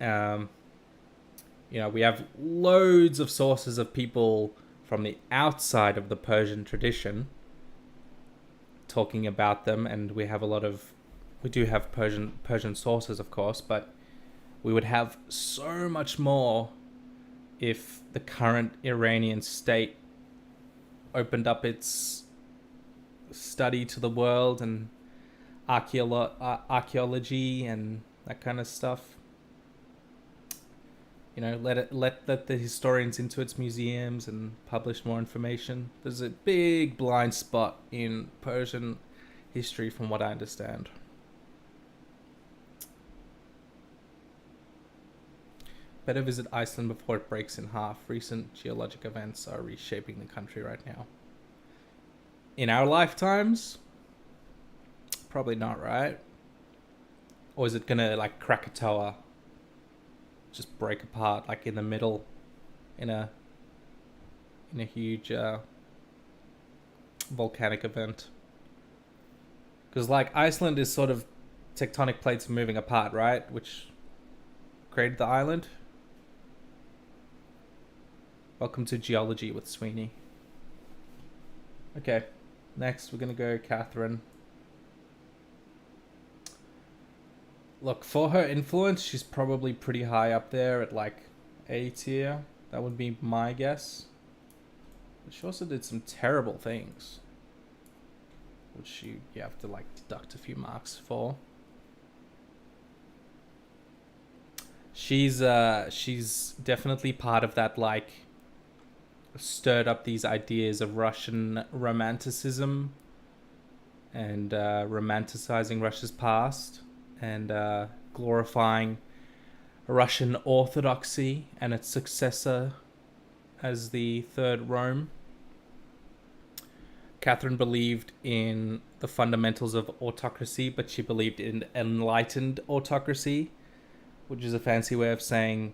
S1: We have loads of sources of people from the outside of the Persian tradition talking about them, and we do have Persian sources, of course, but we would have so much more if the current Iranian state opened up its study to the world and archaeology and that kind of stuff. Let the historians into its museums and publish more information. There's a big blind spot in Persian history from what I understand. Better visit Iceland before it breaks in half. Recent geologic events are reshaping the country right now. In our lifetimes? Probably not, right? Or is it gonna like Krakatoa just break apart like in the middle in a huge volcanic event? Because like Iceland is sort of tectonic plates moving apart, right? Which created the island. Welcome to Geology with Sweeney. Okay, next we're gonna go Catherine. Look, for her influence, she's probably pretty high up there at like A tier. That would be my guess. But she also did some terrible things, which you have to like deduct a few marks for. She's definitely part of that, like, stirred up these ideas of Russian romanticism and romanticizing Russia's past and glorifying Russian Orthodoxy and its successor as the Third Rome. Catherine believed in the fundamentals of autocracy, but she believed in enlightened autocracy, which is a fancy way of saying,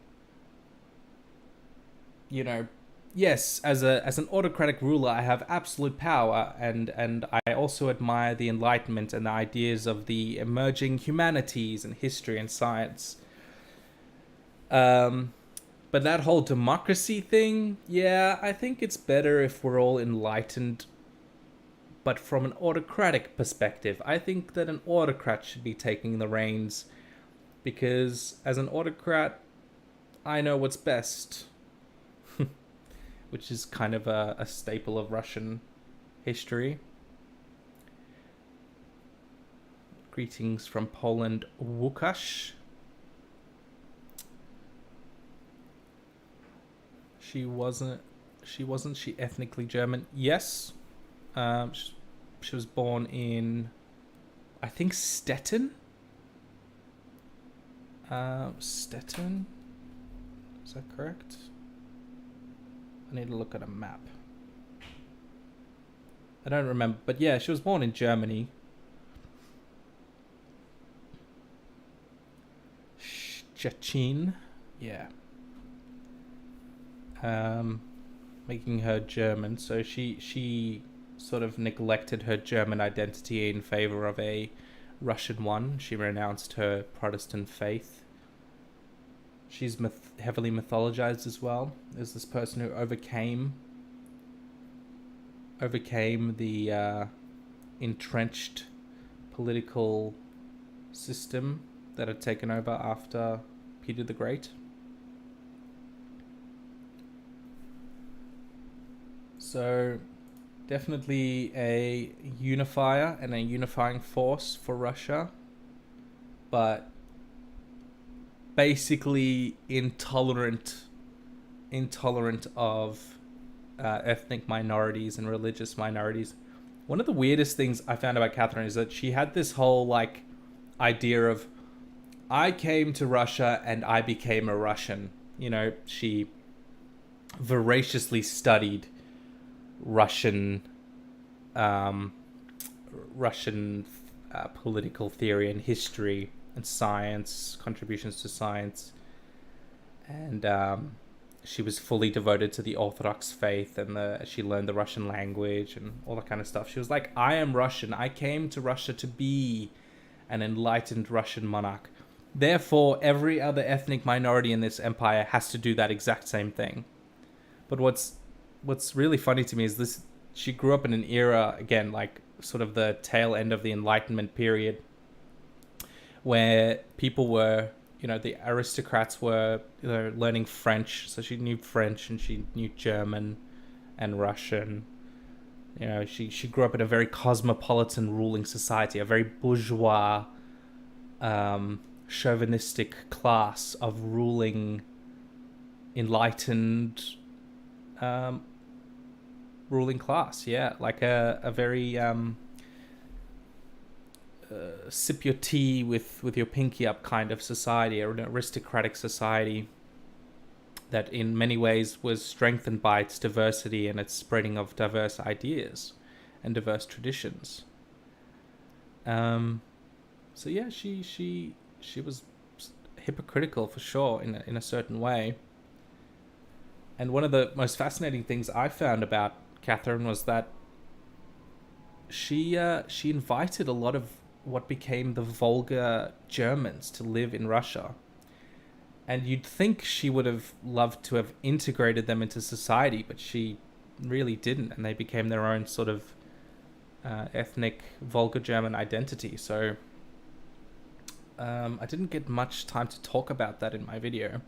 S1: yes, as an autocratic ruler, I have absolute power, and I also admire the Enlightenment and the ideas of the emerging humanities and history and science. But that whole democracy thing, yeah, I think it's better if we're all enlightened. But from an autocratic perspective, I think that an autocrat should be taking the reins, because as an autocrat, I know what's best. Which is kind of a staple of Russian history. Greetings from Poland, Łukasz. She wasn't she ethnically German? Yes. She was born in, I think, Stettin. Stettin? Is that correct? I need to look at a map. I don't remember, but yeah, she was born in Germany. Chachin. Yeah. Making her German. So she sort of neglected her German identity in favor of a Russian one. She renounced her Protestant faith. She's heavily mythologized as well as this person who overcame the entrenched political system that had taken over after Peter the Great. So definitely a unifier and a unifying force for Russia, but basically intolerant of ethnic minorities and religious minorities. One of the weirdest things I found about Catherine is that she had this whole like idea of, I came to Russia and I became a Russian. You know, she voraciously studied Russian political theory and history and science, contributions to science, and she was fully devoted to the Orthodox faith, and she learned the Russian language and all that kind of stuff. She was like, I am Russian. I came to Russia to be an enlightened Russian monarch. Therefore, every other ethnic minority in this empire has to do that exact same thing. But what's really funny to me is this: she grew up in an era, again, like sort of the tail end of the Enlightenment period, where people were, the aristocrats were, learning French. So she knew French and she knew German and Russian. She grew up in a very cosmopolitan ruling society, a very bourgeois, chauvinistic class of ruling, enlightened, ruling class. Yeah, like a very sip your tea with your pinky up kind of society, or an aristocratic society that in many ways was strengthened by its diversity and its spreading of diverse ideas and diverse traditions. So yeah, she was hypocritical for sure in a certain way. And one of the most fascinating things I found about Catherine was that she invited a lot of what became the vulgar Germans to live in Russia. And you'd think she would have loved to have integrated them into society, but she really didn't, and they became their own sort of ethnic vulgar German identity. So I didn't get much time to talk about that in my video.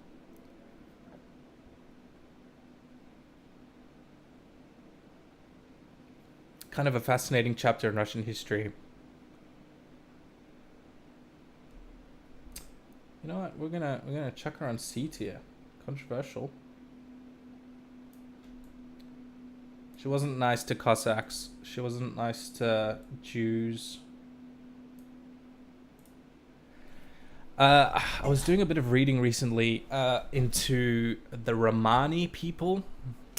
S1: Kind of a fascinating chapter in Russian history. You know what? We're gonna chuck her on C tier. Controversial. She wasn't nice to Cossacks. She wasn't nice to Jews. I was doing a bit of reading recently into the Romani people.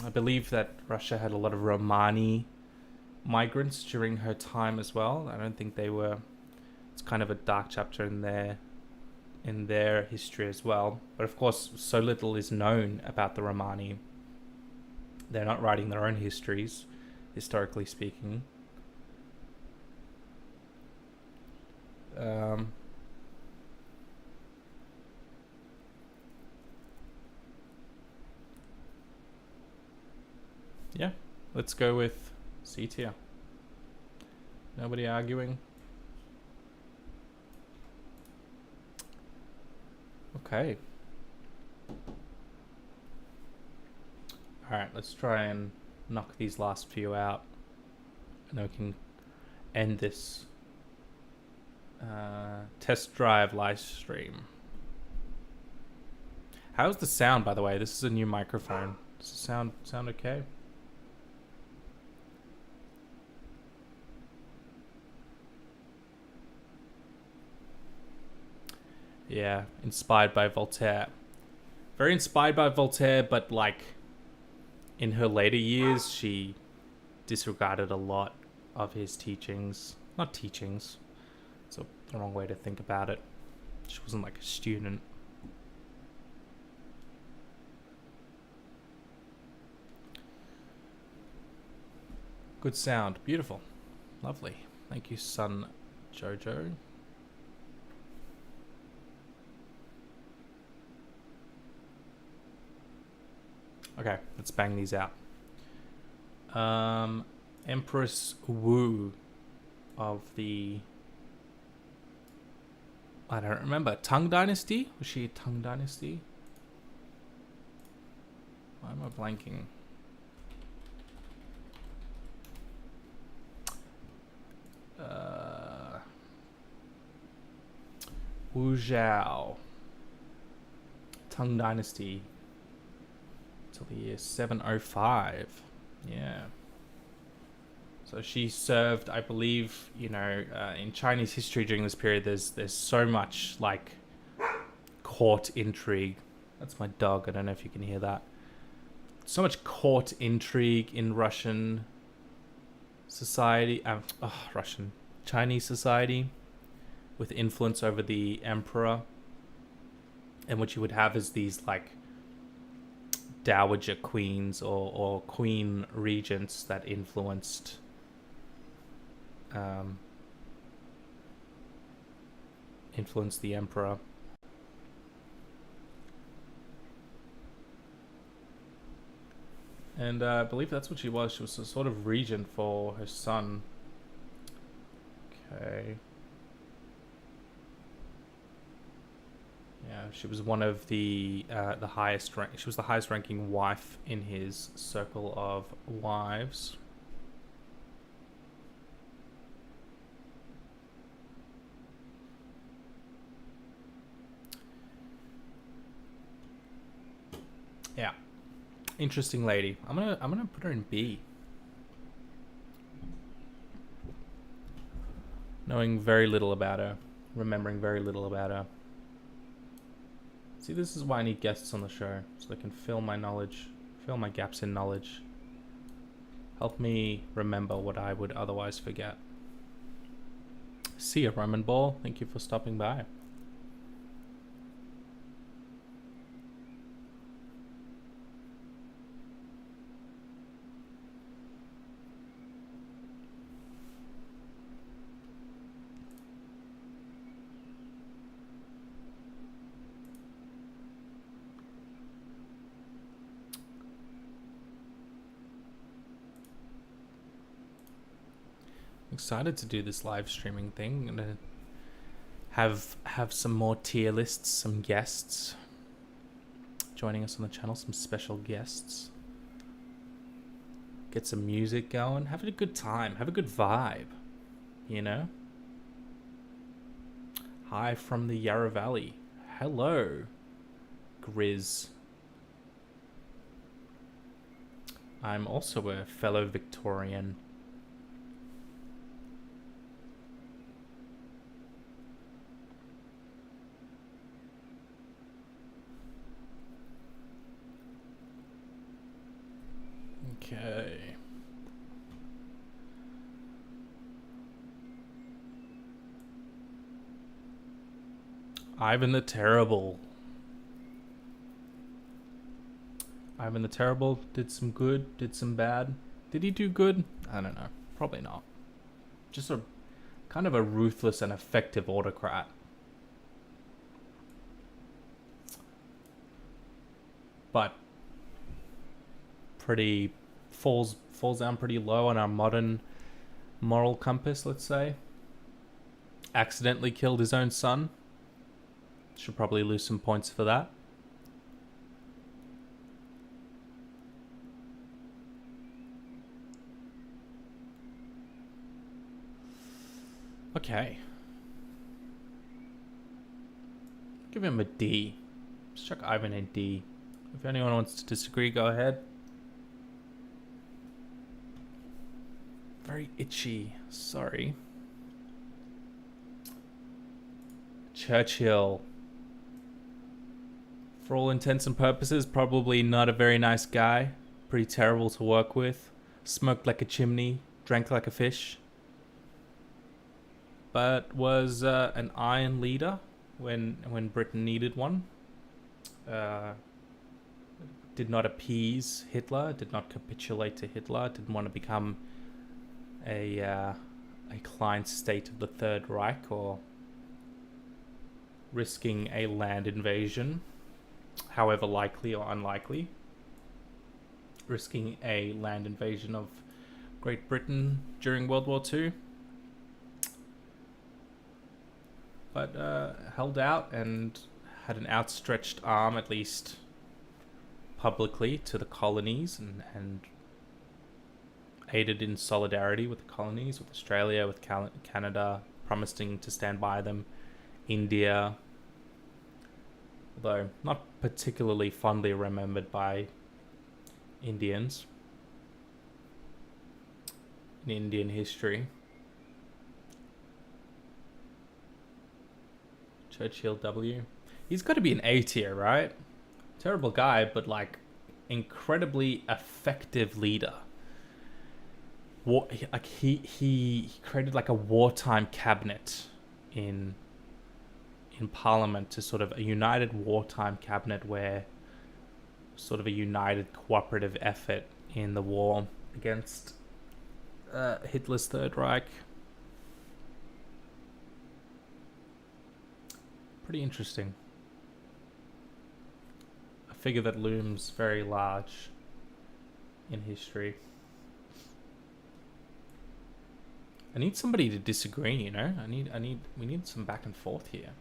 S1: I believe that Russia had a lot of Romani migrants during her time as well. I don't think they were. It's kind of a dark chapter in their history as well. But of course, so little is known about the Romani. They're not writing their own histories, historically speaking. Yeah, let's go with C tier. Nobody arguing. Okay. Alright, let's try and knock these last few out, and then we can end this test drive live stream. How's the sound, by the way? This is a new microphone. Does the sound okay? Yeah, inspired by Voltaire. Very inspired by Voltaire, but like in her later years, she disregarded a lot of his teachings. Not teachings. It's the wrong way to think about it. She wasn't like a student. Good sound. Beautiful. Lovely. Thank you, Sun Jojo. Okay, let's bang these out. Empress Wu of the... I don't remember. Tang Dynasty? Was she Tang Dynasty? Why am I blanking? Wu Zhao. Tang Dynasty. Till the year 705. Yeah. So she served, I believe, you know, in Chinese history during this period, there's so much, like, court intrigue. That's my dog. I don't know if you can hear that. So much court intrigue in Russian society. Chinese society, with influence over the emperor. And what you would have is these, like, dowager queens or queen regents that influenced the emperor. And I believe that's what she was. She was a sort of regent for her son. Okay. Yeah, she was one of the highest rank. She was the highest ranking wife in his circle of wives. Yeah, interesting lady. I'm gonna put her in B. Knowing very little about her, remembering very little about her. See, this is why I need guests on the show, so they can fill my knowledge, fill my gaps in knowledge. Help me remember what I would otherwise forget. See you, Roman Ball. Thank you for stopping by. Excited to do this live streaming thing. I'm gonna have some more tier lists, some guests joining us on the channel, some special guests. Get some music going, have a good time, have a good vibe, you know? Hi from the Yarra Valley. Hello, Grizz. I'm also a fellow Victorian. Okay. Ivan the Terrible. Ivan the Terrible did some good, did some bad. Did he do good? I don't know. Probably not. Just a kind of a ruthless and effective autocrat. But pretty falls down pretty low on our modern moral compass, let's say. Accidentally killed his own son. Should probably lose some points for that. Okay. Give him a D. Let's chuck Ivan a D. If anyone wants to disagree, go ahead. Very itchy. Sorry. Churchill. For all intents and purposes, probably not a very nice guy. Pretty terrible to work with. Smoked like a chimney. Drank like a fish. But was an iron leader when Britain needed one. Did not appease Hitler. Did not capitulate to Hitler. Didn't want to become a client state of the Third Reich, or risking a land invasion, however likely or unlikely, risking a land invasion of Great Britain during World War II, but held out and had an outstretched arm, at least publicly, to the colonies, and aided in solidarity with the colonies, with Australia, with Canada, promising to stand by them, India, although not particularly fondly remembered by Indians in Indian history. Churchill W. He's got to be an A tier, right? Terrible guy, but like incredibly effective leader. He created like a wartime cabinet in Parliament, to sort of a united wartime cabinet, where sort of a united cooperative effort in the war against Hitler's Third Reich. Pretty interesting. A figure that looms very large in history. I need somebody to disagree, you know? We need some back and forth here.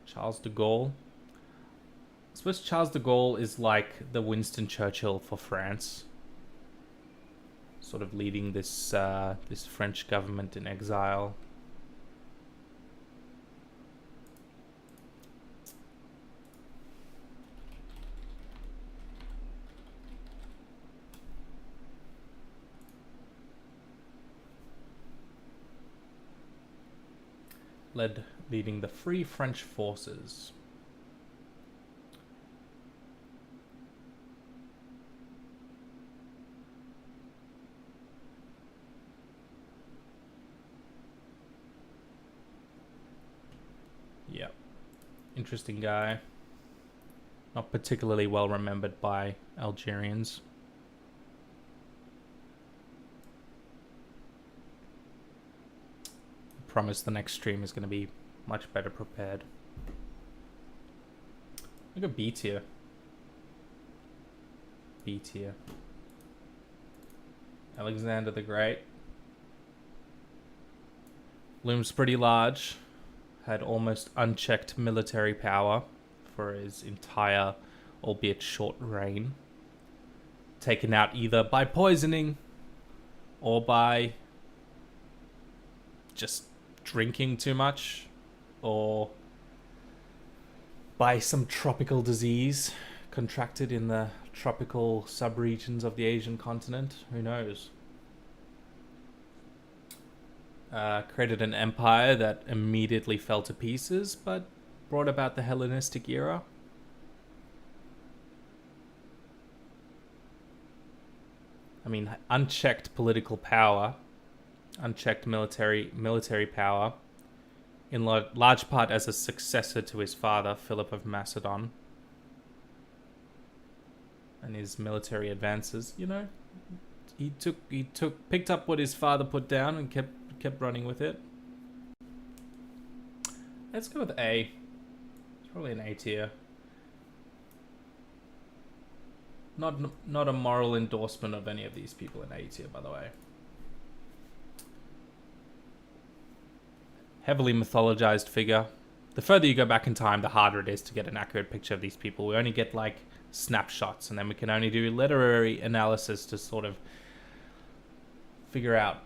S1: Charles de Gaulle. I suppose Charles de Gaulle is like the Winston Churchill for France, sort of leading this this French government in exile. Leading the Free French Forces. Yep. Interesting guy. Not particularly well remembered by Algerians. Promise the next stream is going to be much better prepared. Look at B tier. B tier. Alexander the Great. Looms pretty large. Had almost unchecked military power for his entire, albeit short, reign. Taken out either by poisoning or by just drinking too much, or by some tropical disease contracted in the tropical subregions of the Asian continent. Who knows? Created an empire that immediately fell to pieces, but brought about the Hellenistic era. I mean, unchecked political power, unchecked military power, in large part as a successor to his father, Philip of Macedon, and his military advances. You know, he picked up what his father put down and kept running with it. Let's go with A. It's probably an A tier. Not a moral endorsement of any of these people in A tier, by the way. Heavily mythologized figure. The further you go back in time, the harder it is to get an accurate picture of these people. We only get like snapshots, and then we can only do literary analysis to sort of figure out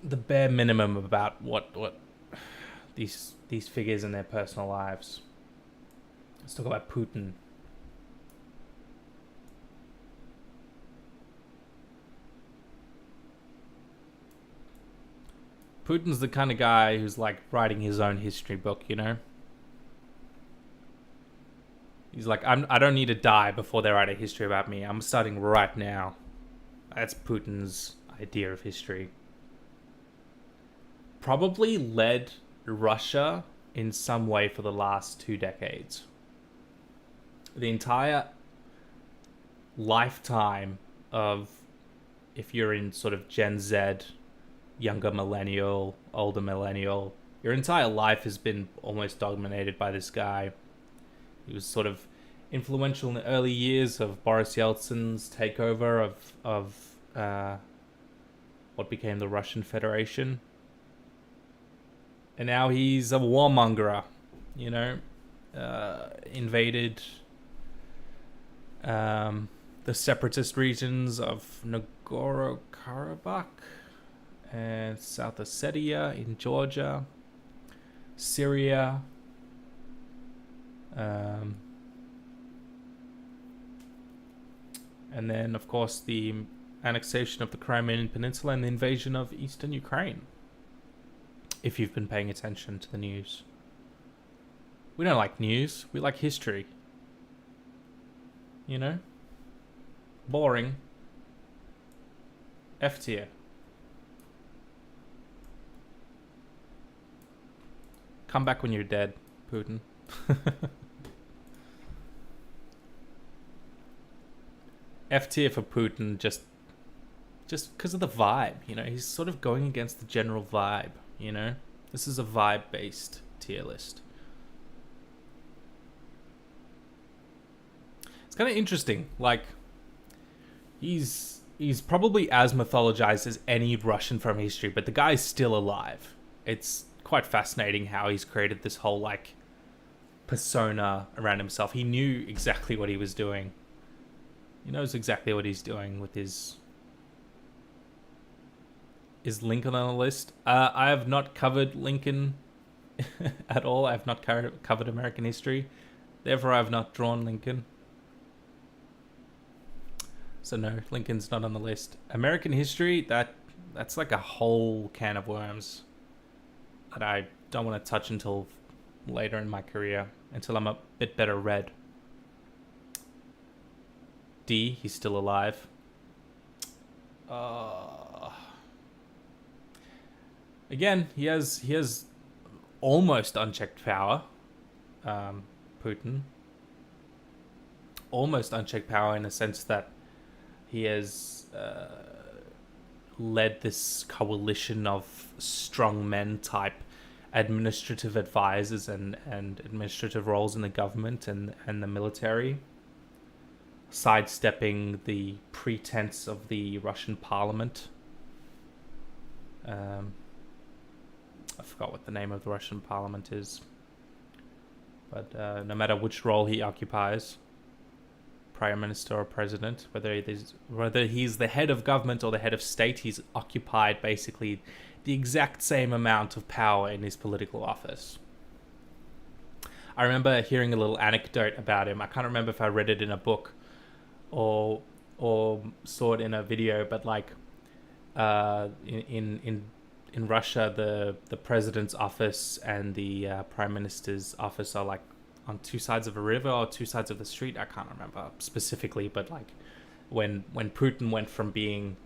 S1: the bare minimum about what these figures in their personal lives. Let's talk about Putin. Putin's the kind of guy who's like writing his own history book, you know? He's like, I don't need to die before they write a history about me. I'm starting right now. That's Putin's idea of history. Probably led Russia in some way for the last 2 decades. The entire lifetime of, if you're in sort of Gen Z, younger millennial, older millennial, your entire life has been almost dominated by this guy. He was sort of influential in the early years of Boris Yeltsin's takeover of what became the Russian Federation. And now he's a warmonger, invaded the separatist regions of Nagorno-Karabakh and South Ossetia in Georgia, Syria, and then, of course, the annexation of the Crimean Peninsula and the invasion of eastern Ukraine. If you've been paying attention to the news. We don't like news. We like history. Boring. F tier. Come back when you're dead, Putin. F tier for Putin, just because of the vibe, he's sort of going against the general vibe, This is a vibe-based tier list. It's kind of interesting, like, he's probably as mythologized as any Russian from history, but the guy's still alive. It's quite fascinating how he's created this whole, like, persona around himself. He knew exactly what he was doing. He knows exactly what he's doing with his... Is Lincoln on the list? I have not covered Lincoln at all. I have not covered American history. Therefore, I have not drawn Lincoln. So no, Lincoln's not on the list. American history, that's like a whole can of worms that I don't want to touch until later in my career, until I'm a bit better read. D, he's still alive. Again, he has almost unchecked power. Putin. Almost unchecked power in the sense that he has led this coalition of strongmen type administrative advisors and administrative roles in the government and the military, sidestepping the pretense of the Russian parliament. I forgot what the name of the Russian parliament is. But no matter which role he occupies, prime minister or president, whether he's the head of government or the head of state, he's occupied basically the exact same amount of power in his political office. I remember hearing a little anecdote about him. I can't remember if I read it in a book or saw it in a video, but like in Russia, the president's office and the prime minister's office are like on two sides of a river or two sides of the street. I can't remember specifically, but like when Putin went from being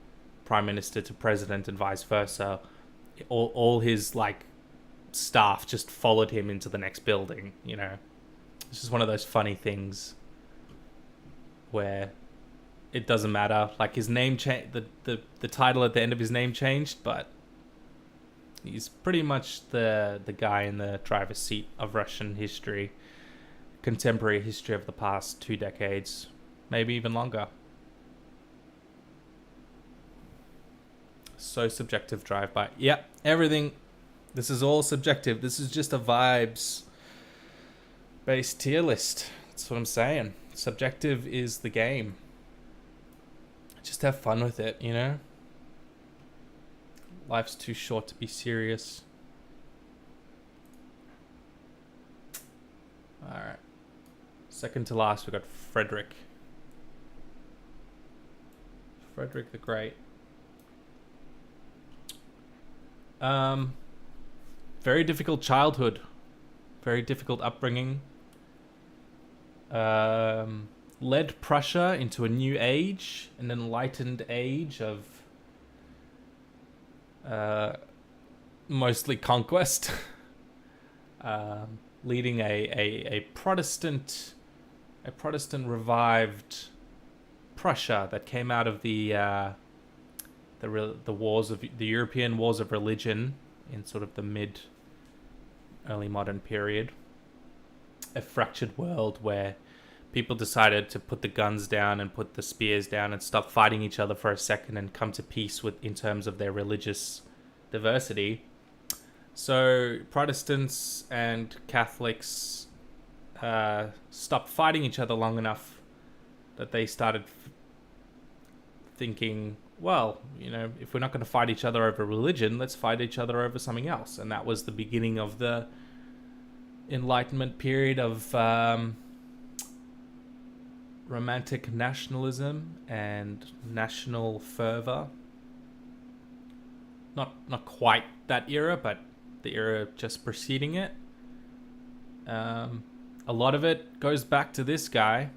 S1: prime minister to president and vice versa, all his like staff just followed him into the next building. It's just one of those funny things where it doesn't matter. Like his name the title at the end of his name changed, but he's pretty much the guy in the driver's seat of Russian history, contemporary history of the past 2 decades, maybe even longer. So subjective drive-by. Yeah, everything. This is all subjective. This is just a vibes-based tier list. That's what I'm saying. Subjective is the game. Just have fun with it, Life's too short to be serious. Alright. Second to last, we got Frederick. Frederick the Great. Very difficult childhood. Very difficult upbringing. Led Prussia into a new age, an enlightened age of mostly conquest, leading a Protestant revived Prussia that came out of the wars of the European wars of religion in sort of the early modern period. A fractured world where people decided to put the guns down and put the spears down and stop fighting each other for a second and come to peace in terms of their religious diversity. So Protestants and Catholics stopped fighting each other long enough that they started thinking, well, if we're not going to fight each other over religion, let's fight each other over something else. And that was the beginning of the Enlightenment period of romantic nationalism and national fervor. Not quite that era, but the era just preceding it. A lot of it goes back to this guy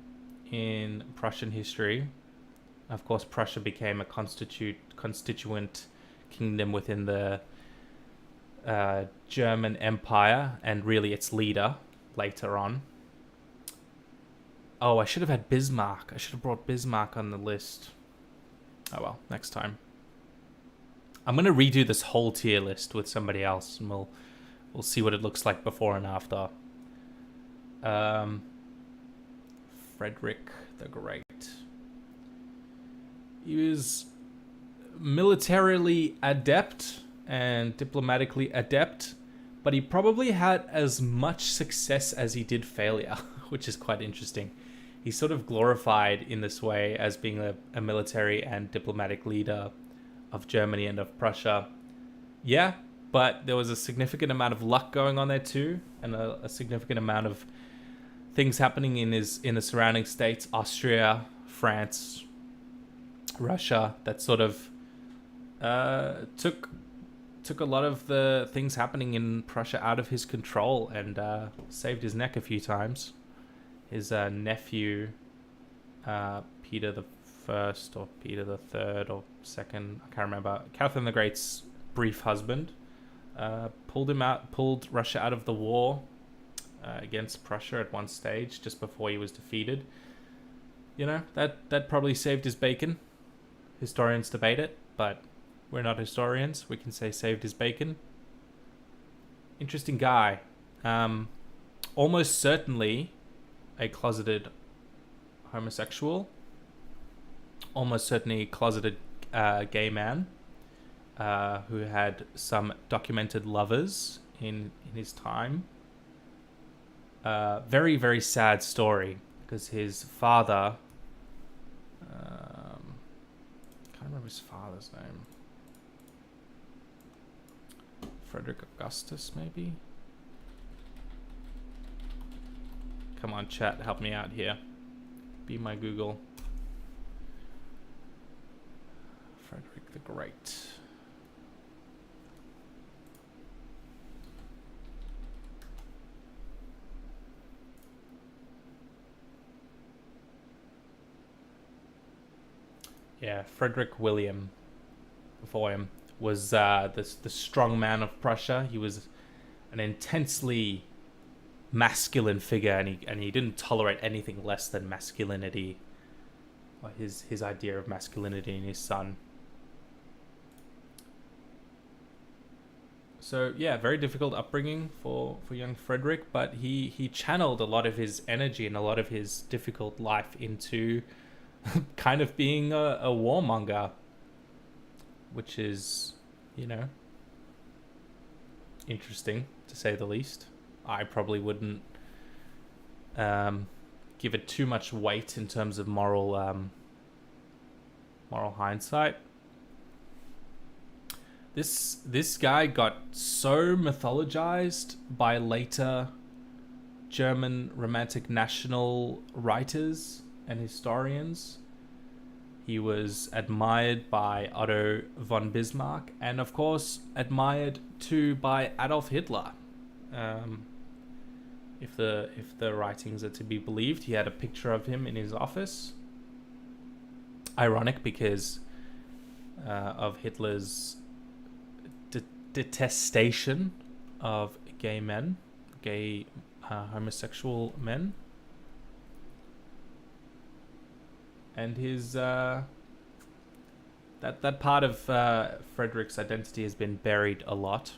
S1: in Prussian history. Of course, Prussia became a constituent kingdom within the German Empire, and really its leader later on. Oh, I should have had Bismarck. I should have brought Bismarck on the list. Oh well, next time. I'm going to redo this whole tier list with somebody else, and we'll see what it looks like before and after. Frederick the Great. He was militarily adept and diplomatically adept, but he probably had as much success as he did failure, which is quite interesting. He's sort of glorified in this way as being a military and diplomatic leader of Germany and of Prussia. Yeah, but there was a significant amount of luck going on there too, and a significant amount of things happening in the surrounding states, Austria, France, Russia, that sort of took a lot of the things happening in Prussia out of his control and saved his neck a few times. His nephew, Peter the First or Peter the Third or Second, I can't remember, Catherine the Great's brief husband, pulled Russia out of the war against Prussia at one stage just before he was defeated. That probably saved his bacon. Historians debate it, but we're not historians. We can say saved his bacon. Interesting guy. Almost certainly a closeted homosexual. Almost certainly a closeted gay man who had some documented lovers in his time. Very, very sad story because his father... I can't remember his father's name. Frederick Augustus, maybe? Come on, chat, help me out here. Be my Google. Frederick the Great. Yeah, Frederick William, before him, was the strong man of Prussia. He was an intensely masculine figure, and he didn't tolerate anything less than masculinity, or his idea of masculinity in his son. So yeah, very difficult upbringing for young Frederick, but he channeled a lot of his energy and a lot of his difficult life into kind of being a warmonger, which is, interesting to say the least. I probably wouldn't give it too much weight in terms of moral hindsight. This guy got so mythologized by later German romantic national writers and historians. He was admired by Otto von Bismarck, and of course admired too by Adolf Hitler. If the writings are to be believed, he had a picture of him in his office. Ironic, because of Hitler's detestation of homosexual men. and his that part of Frederick's identity has been buried a lot,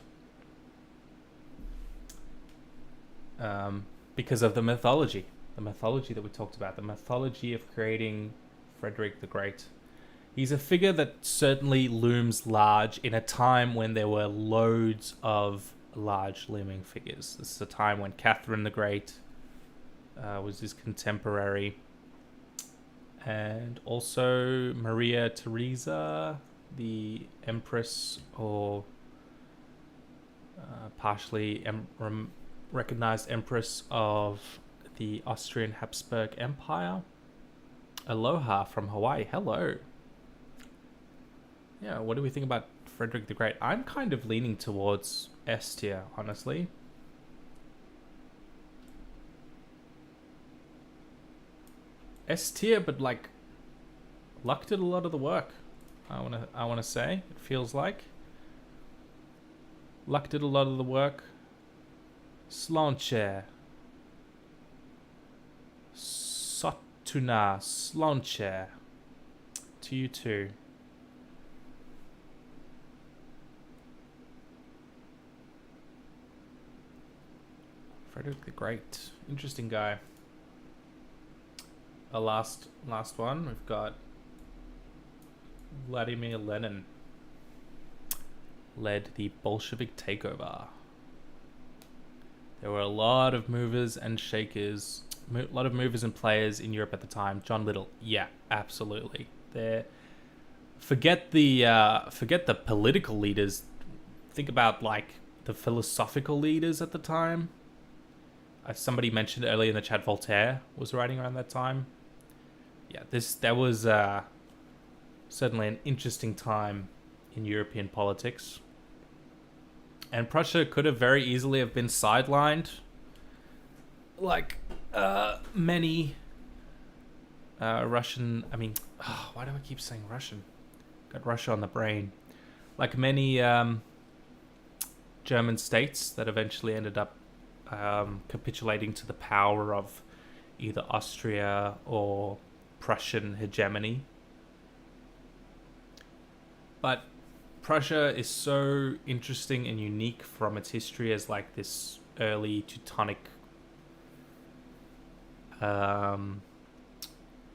S1: because of the mythology that we talked about, the mythology of creating Frederick the Great. He's a figure that certainly looms large in a time when there were loads of large looming figures. This is a time when Catherine the Great was his contemporary, and also Maria Theresa, the Empress, or partially recognized Empress of the Austrian Habsburg Empire. Aloha from Hawaii. Hello. Yeah, what do we think about Frederick the Great? I'm kind of leaning towards S tier, honestly. S tier, but like, luck did a lot of the work. I wanna say, it feels like luck did a lot of the work. Slonche, Sotuna, Slonche. To you too. Frederick the Great, interesting guy. A last one, we've got Vladimir Lenin. Led the Bolshevik takeover. There were a lot of movers and shakers, a lot of movers and players in Europe at the time. John Little, yeah, absolutely. Forget the political leaders. Think about like the philosophical leaders at the time. Somebody mentioned earlier in the chat, Voltaire was writing around that time. Yeah, that was certainly an interesting time in European politics. And Prussia could have very easily have been sidelined, like many Russian. I mean, why do I keep saying Russian? Got Russia on the brain. Like many German states that eventually ended up capitulating to the power of either Austria or Prussian hegemony. But Prussia is so interesting and unique from its history as like this early Teutonic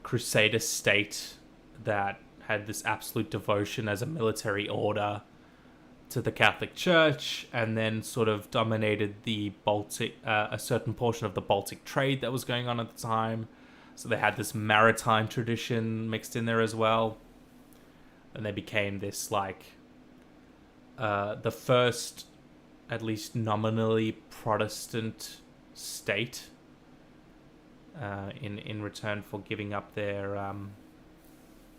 S1: crusader state that had this absolute devotion as a military order to the Catholic Church, and then sort of dominated the Baltic, a certain portion of the Baltic trade that was going on at the time. So they had this maritime tradition mixed in there as well. And they became this like the first, at least nominally, Protestant state in return for giving up their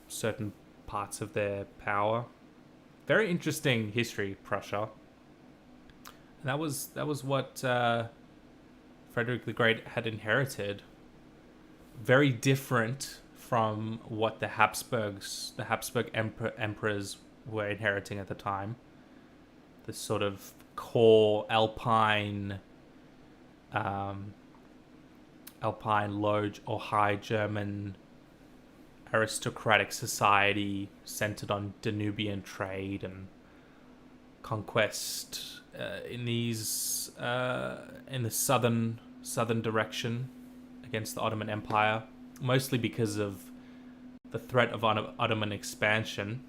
S1: certain parts of their power. Very interesting history, Prussia. And that was what Frederick the Great had inherited. Very different from what the Habsburg emperors were inheriting at the time. This sort of core Alpine Low or High German aristocratic society centered on Danubian trade and conquest in the southern direction against the Ottoman Empire, mostly because of the threat of Ottoman expansion,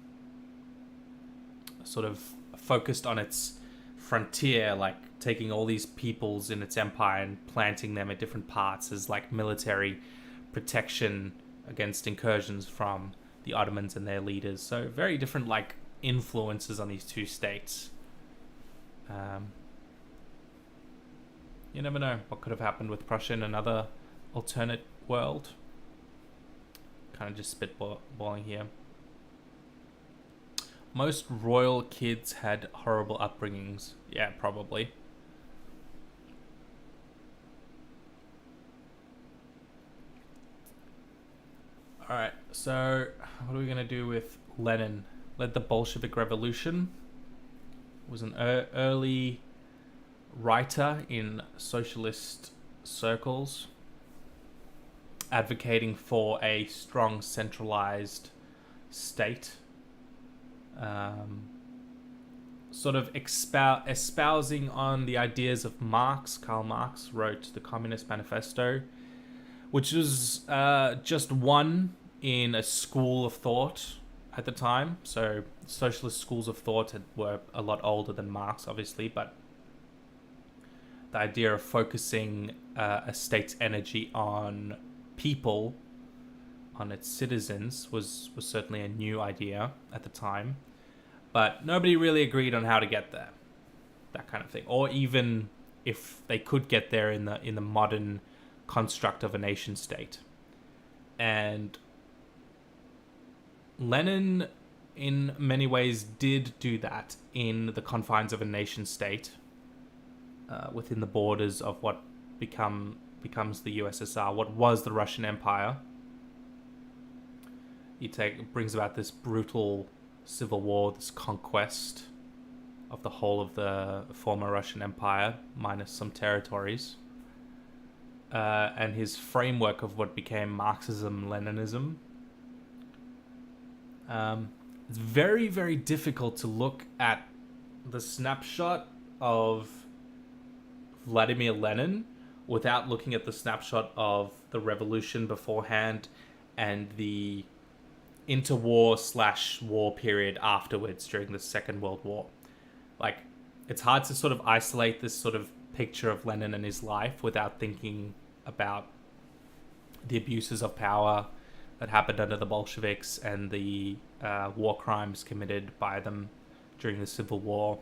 S1: sort of focused on its frontier, like taking all these peoples in its empire and planting them at different parts as like military protection against incursions from the Ottomans and their leaders. So very different like influences on these two states. You never know what could have happened with Prussia in another alternate world. Kind of just spitballing here. Most royal kids had horrible upbringings. Yeah, probably. Alright, so what are we going to do with Lenin? Led the Bolshevik Revolution. Was an early writer in socialist circles. advocating for a strong centralized state, sort of espousing on the ideas of Marx. Karl Marx wrote the Communist Manifesto, which was just one in a school of thought at the time. So socialist schools of thought were a lot older than Marx, obviously, but the idea of focusing a state's energy on people, on its citizens, was certainly a new idea at the time. But nobody really agreed on how to get there, that kind of thing. Or even if they could get there in the modern construct of a nation state. And Lenin, in many ways, did do that in the confines of a nation state, within the borders of what becomes the USSR, what was the Russian Empire. Brings about this brutal civil war, this conquest of the whole of the former Russian Empire, minus some territories. And his framework of what became Marxism-Leninism. It's very, very difficult to look at the snapshot of Vladimir Lenin without looking at the snapshot of the revolution beforehand and the interwar/war period afterwards during the Second World War. Like, it's hard to sort of isolate this sort of picture of Lenin and his life without thinking about the abuses of power that happened under the Bolsheviks and the war crimes committed by them during the Civil War.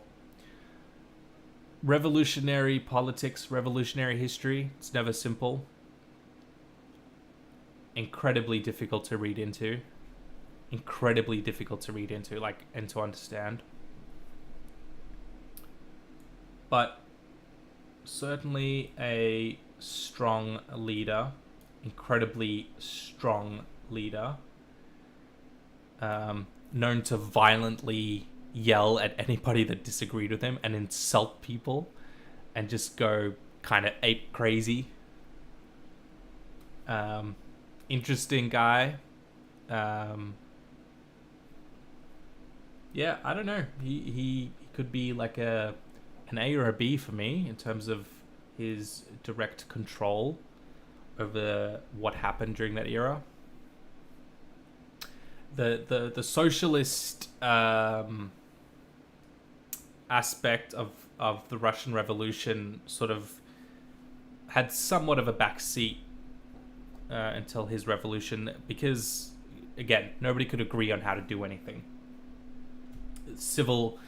S1: Revolutionary politics, revolutionary history, it's never simple. Incredibly difficult to read into. And to understand. But certainly a strong leader, incredibly strong leader, known to violently yell at anybody that disagreed with him and insult people and just go kind of ape crazy. Interesting guy. Yeah, I don't know. He could be like an A or a B for me in terms of his direct control over what happened during that era. The socialist aspect of the Russian Revolution sort of had somewhat of a backseat until his revolution, because again, nobody could agree on how to do anything. Civil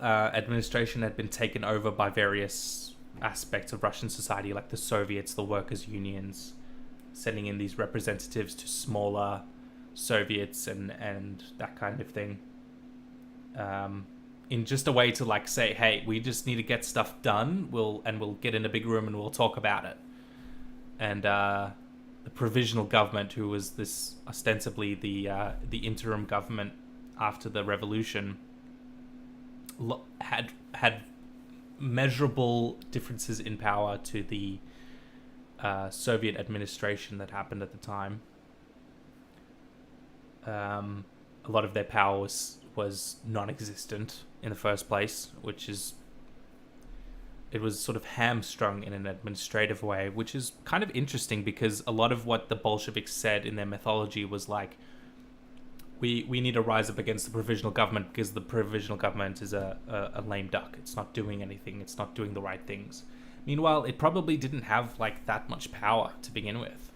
S1: administration had been taken over by various aspects of Russian society, like the Soviets, the workers' unions, sending in these representatives to smaller Soviets and that kind of thing, in just a way to like say, hey, we just need to get stuff done. We'll get in a big room and we'll talk about it. And the provisional government, who was this ostensibly the interim government after the revolution, had measurable differences in power to the Soviet administration that happened at the time. A lot of their power was non-existent in the first place, it was sort of hamstrung in an administrative way, which is kind of interesting because a lot of what the Bolsheviks said in their mythology was like, we need to rise up against the provisional government because the provisional government is a lame duck. It's not doing anything. It's not doing the right things. Meanwhile, it probably didn't have like that much power to begin with.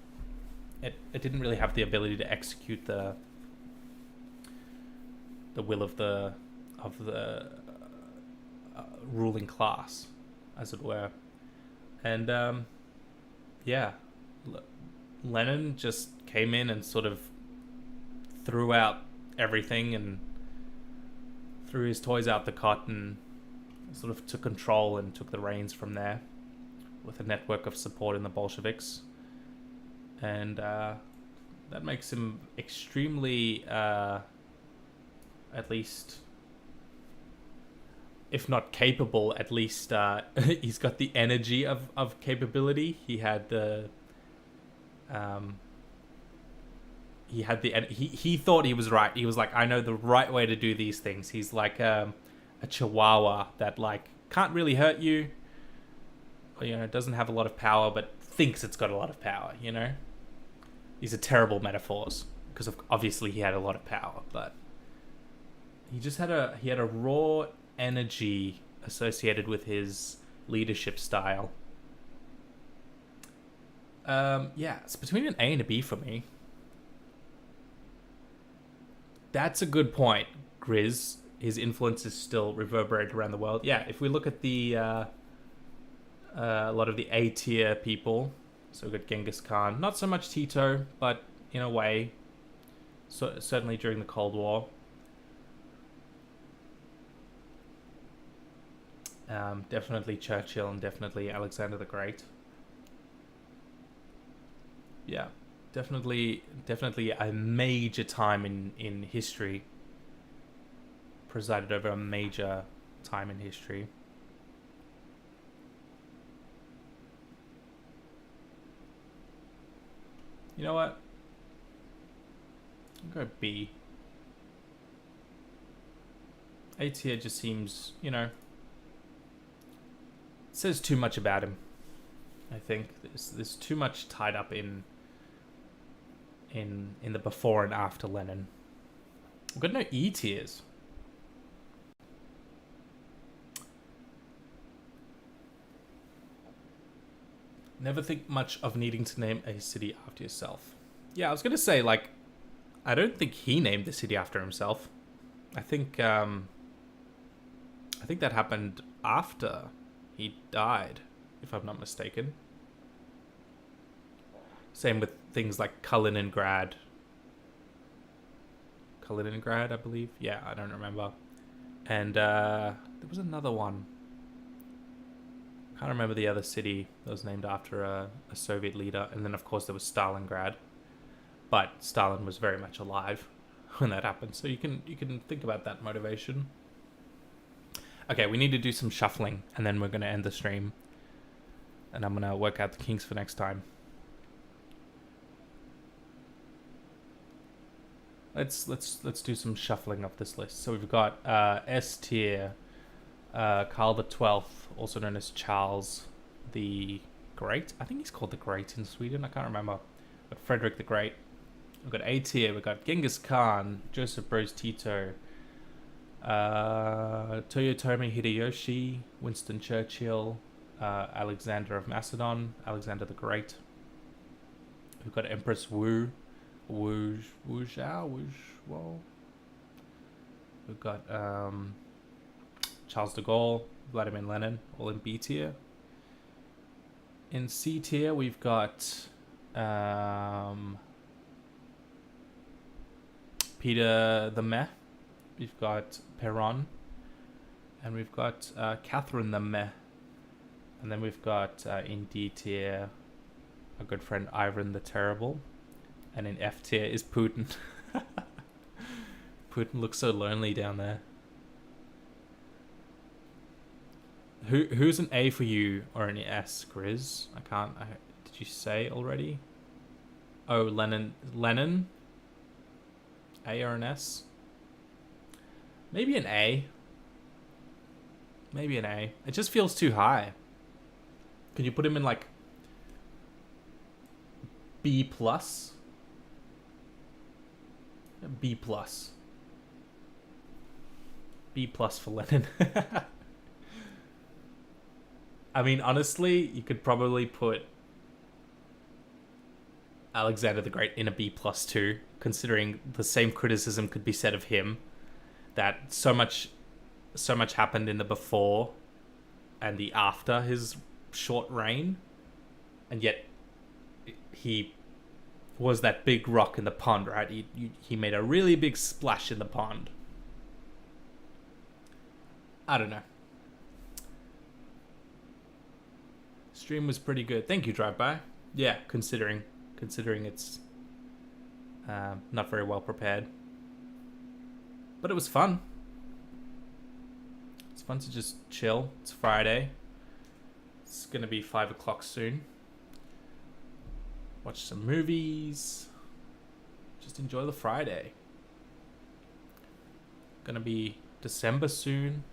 S1: It didn't really have the ability to execute the will of the ruling class, as it were. And Lenin just came in and sort of threw out everything and threw his toys out the cot and sort of took control and took the reins from there with a network of support in the Bolsheviks. And that makes him extremely, at least, if not capable, at least he's got the energy of capability. He had the He had he thought he was right. He was like, I know the right way to do these things. He's like a chihuahua that like can't really hurt you, or, you know, doesn't have a lot of power, but thinks it's got a lot of power. You know, these are terrible metaphors because obviously he had a lot of power, but he just had a raw energy associated with his leadership style. Yeah, it's between an A and a B for me. That's a good point, Grizz. His influence is still reverberated around the world. Yeah, if we look at the a lot of the A tier people, so we've got Genghis Khan, not so much Tito, but in a way, so certainly during the Cold War. Definitely Churchill and definitely Alexander the Great. Yeah, definitely a major time in history. Presided over a major time in history. You know what? I'll go B. A tier just seems, you know, says too much about him. I think there's too much tied up in the before and after Lenin. We've got no E tiers. Never think much of needing to name a city after yourself. Yeah, I was gonna say, like, I don't think he named the city after himself. I think that happened after he died, if I'm not mistaken. Same with things like Kaliningrad. Kaliningrad, I believe. Yeah, I don't remember. And there was another one. I can't remember the other city that was named after a Soviet leader. And then, of course, there was Stalingrad. But Stalin was very much alive when that happened. So you can think about that motivation. Okay, we need to do some shuffling, and then we're going to end the stream. And I'm going to work out the kinks for next time. Let's do some shuffling of this list. So we've got S tier, Carl the 12th, also known as Charles the Great. I think he's called the Great in Sweden. I can't remember. But Frederick the Great. We've got A tier. We've got Genghis Khan, Joseph Broz Tito, Toyotomi Hideyoshi, Winston Churchill, Alexander of Macedon, Alexander the Great. We've got Empress Wu Zhao. We've got Charles de Gaulle, Vladimir Lenin, all in B tier. In C tier, we've got Peter the Meh. We've got Perron, and we've got Catherine the Meh. And then we've got in D tier our good friend Ivan the Terrible. And in F tier is Putin. Putin looks so lonely down there. Who's an A for you or an S, Grizz? Did you say already? Oh, Lenin. A or an S? Maybe an A. It just feels too high. Could you put him in like B plus? B plus. B plus for Lenin. I mean, honestly, you could probably put Alexander the Great in a B plus too, considering the same criticism could be said of him, that so much happened in the before and the after his short reign, and yet he was that big rock in the pond, right? He made a really big splash in the pond. I don't know. Stream was pretty good. Thank you, Drive-By. Yeah, considering it's not very well prepared. But it was fun. It's fun to just chill. It's Friday. It's going to be 5 o'clock soon. watch some movies, just enjoy the Friday. Gonna be December soon.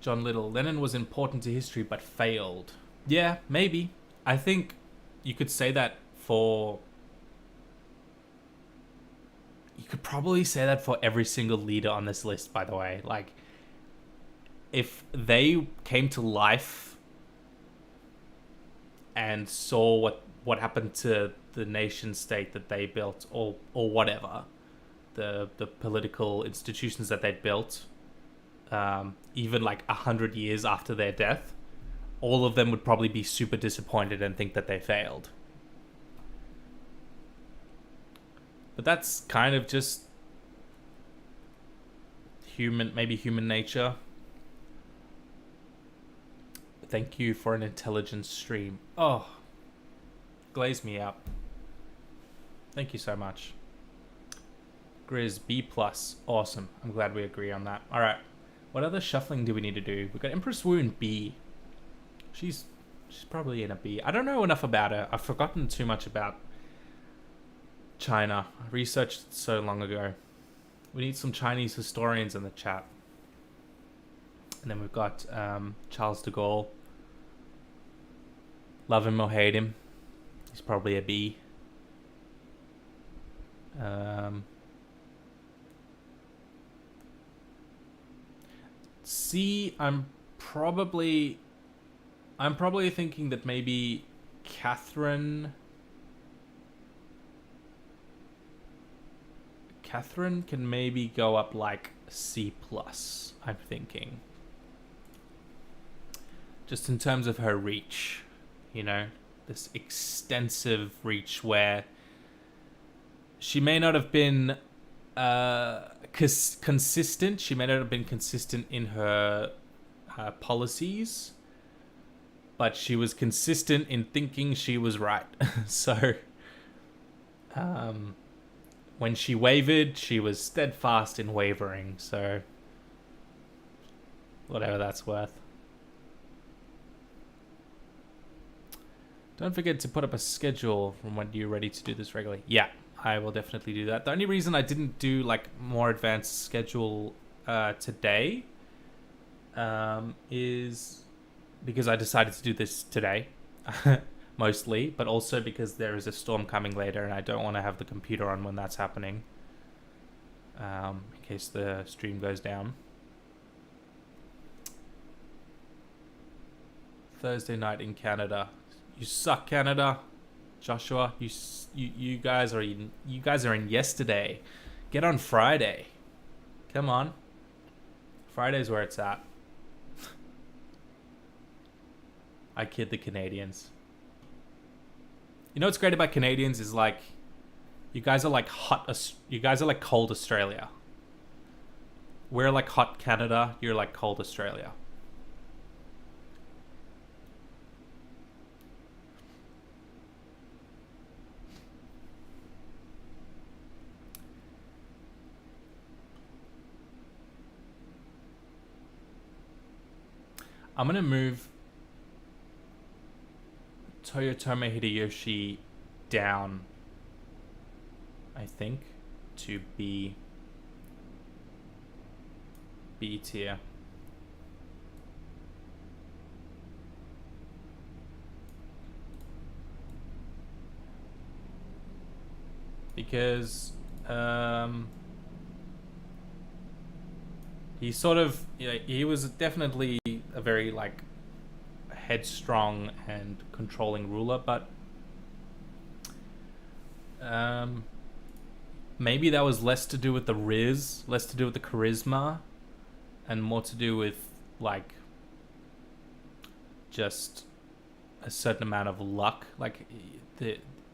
S1: John Little, Lenin was important to history but failed. Yeah, maybe. I think you could say that for... You could probably say that for every single leader on this list, by the way. Like, if they came to life and saw what happened to the nation state that they built, or whatever, the political institutions that they'd built, even like 100 years after their death, all of them would probably be super disappointed and think that they failed. But that's kind of just maybe human nature. Thank you for an intelligent stream. Oh, glaze me up. Thank you so much. Grizz, B+. Awesome. I'm glad we agree on that. All right. What other shuffling do we need to do? We've got Empress Wu in B. She's probably in a B. I don't know enough about her. I've forgotten too much about China. I researched it so long ago. We need some Chinese historians in the chat. And then we've got Charles de Gaulle. Love him or hate him. He's probably a B. C, I'm probably thinking that maybe Catherine can maybe go up like C+, I'm thinking. Just in terms of her reach, you know, this extensive reach where she may not have been consistent. She may not have been consistent in her policies, but she was consistent in thinking she was right. So, when she wavered, she was steadfast in wavering. So, whatever that's worth. Don't forget to put up a schedule from when you're ready to do this regularly. Yeah, I will definitely do that. The only reason I didn't do like more advanced schedule today is because I decided to do this today, mostly, but also because there is a storm coming later and I don't want to have the computer on when that's happening, in case the stream goes down. Thursday night in Canada. You suck, Canada. Joshua, you guys are in yesterday. Get on Friday. Come on. Friday's where it's at. I kid the Canadians. You know what's great about Canadians is like, you guys are like you guys are like cold Australia. We're like hot Canada. You're like cold Australia. I'm going to move Toyotomi Hideyoshi down, I think, to B tier. Because he sort of, he was definitely a very like headstrong and controlling ruler, but maybe that was less to do with the riz, less to do with the charisma, and more to do with like just a certain amount of luck. Like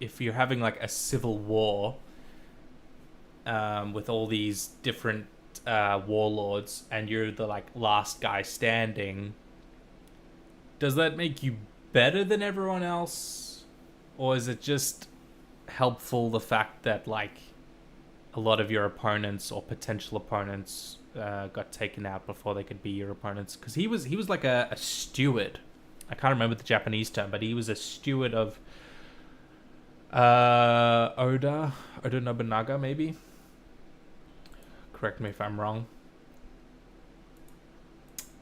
S1: if you're having like a civil war with all these different warlords and you're the like last guy standing, does that make you better than everyone else, or is it just helpful the fact that like a lot of your opponents or potential opponents got taken out before they could be your opponents? Because he was like a steward I can't remember the Japanese term, but he was a steward of Oda Nobunaga, maybe. Correct me if I'm wrong.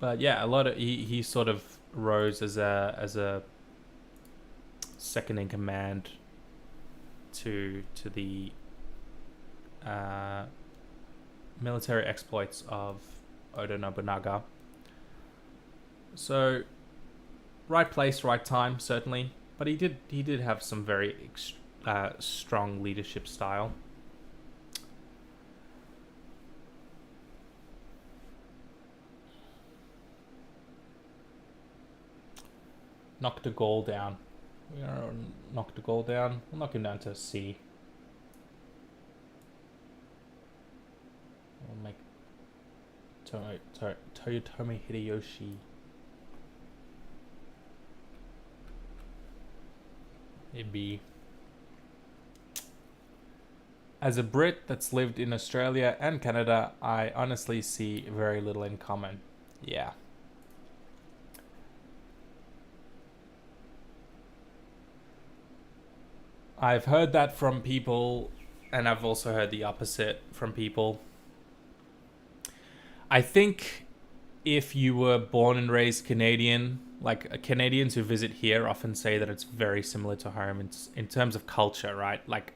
S1: But yeah, a lot of he sort of rose as a second in command to the military exploits of Oda Nobunaga. So, right place, right time, certainly. But he did have some very strong leadership style. Knocked a goal down. We are knocked a goal down. We'll knock him down to C. We'll make Toyotomi Hideyoshi a B. As a Brit that's lived in Australia and Canada, I honestly see very little in common. Yeah. I've heard that from people, and I've also heard the opposite from people. I think if you were born and raised Canadian, like Canadians who visit here often say that it's very similar to home in terms of culture, right? Like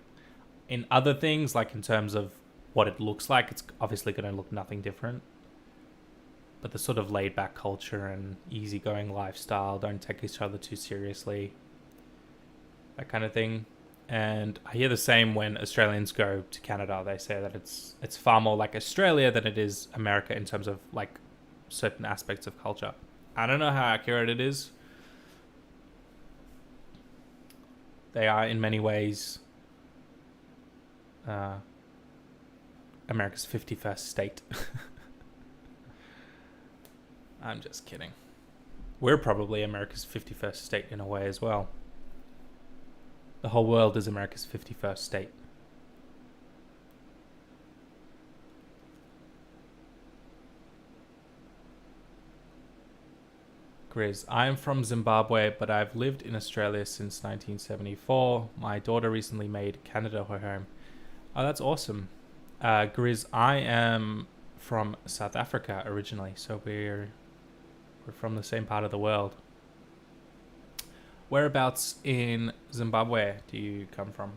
S1: in other things, like in terms of what it looks like, it's obviously going to look nothing different. But the sort of laid back culture and easygoing lifestyle, don't take each other too seriously, that kind of thing. And I hear the same when Australians go to Canada. They say that it's far more like Australia than it is America in terms of like certain aspects of culture. I don't know how accurate it is. They are in many ways America's 51st state. I'm just kidding. We're probably America's 51st state in a way as well. The whole world is America's 51st state. Grizz, I am from Zimbabwe, but I've lived in Australia since 1974. My daughter recently made Canada her home. Oh, that's awesome. Grizz, I am from South Africa originally, so we're from the same part of the world. Whereabouts in Zimbabwe do you come from?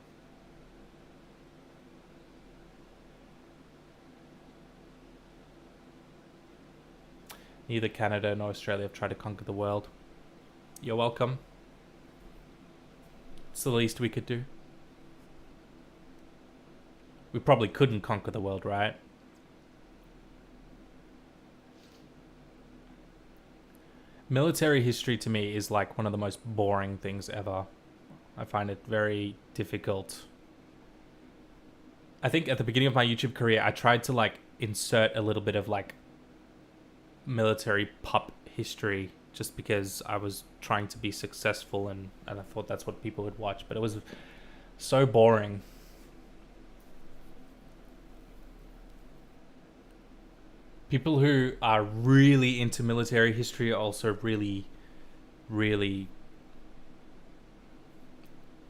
S1: Neither Canada nor Australia have tried to conquer the world. You're welcome. It's the least we could do. We probably couldn't conquer the world, right? Military history to me is like one of the most boring things ever. I find it very difficult. I think at the beginning of my YouTube career, I tried to like insert a little bit of like military pop history just because I was trying to be successful and I thought that's what people would watch, but it was so boring. People who are really into military history are also really, really,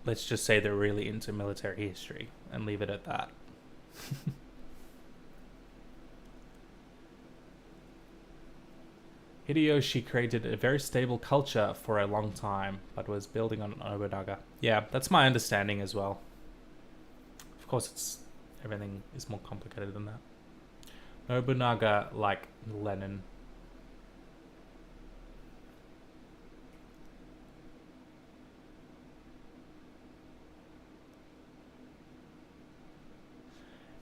S1: let's just say they're really into military history and leave it at that. Hideyoshi created a very stable culture for a long time, but was building on Nobunaga. Yeah, that's my understanding as well. Of course, everything is more complicated than that. Nobunaga like Lenin.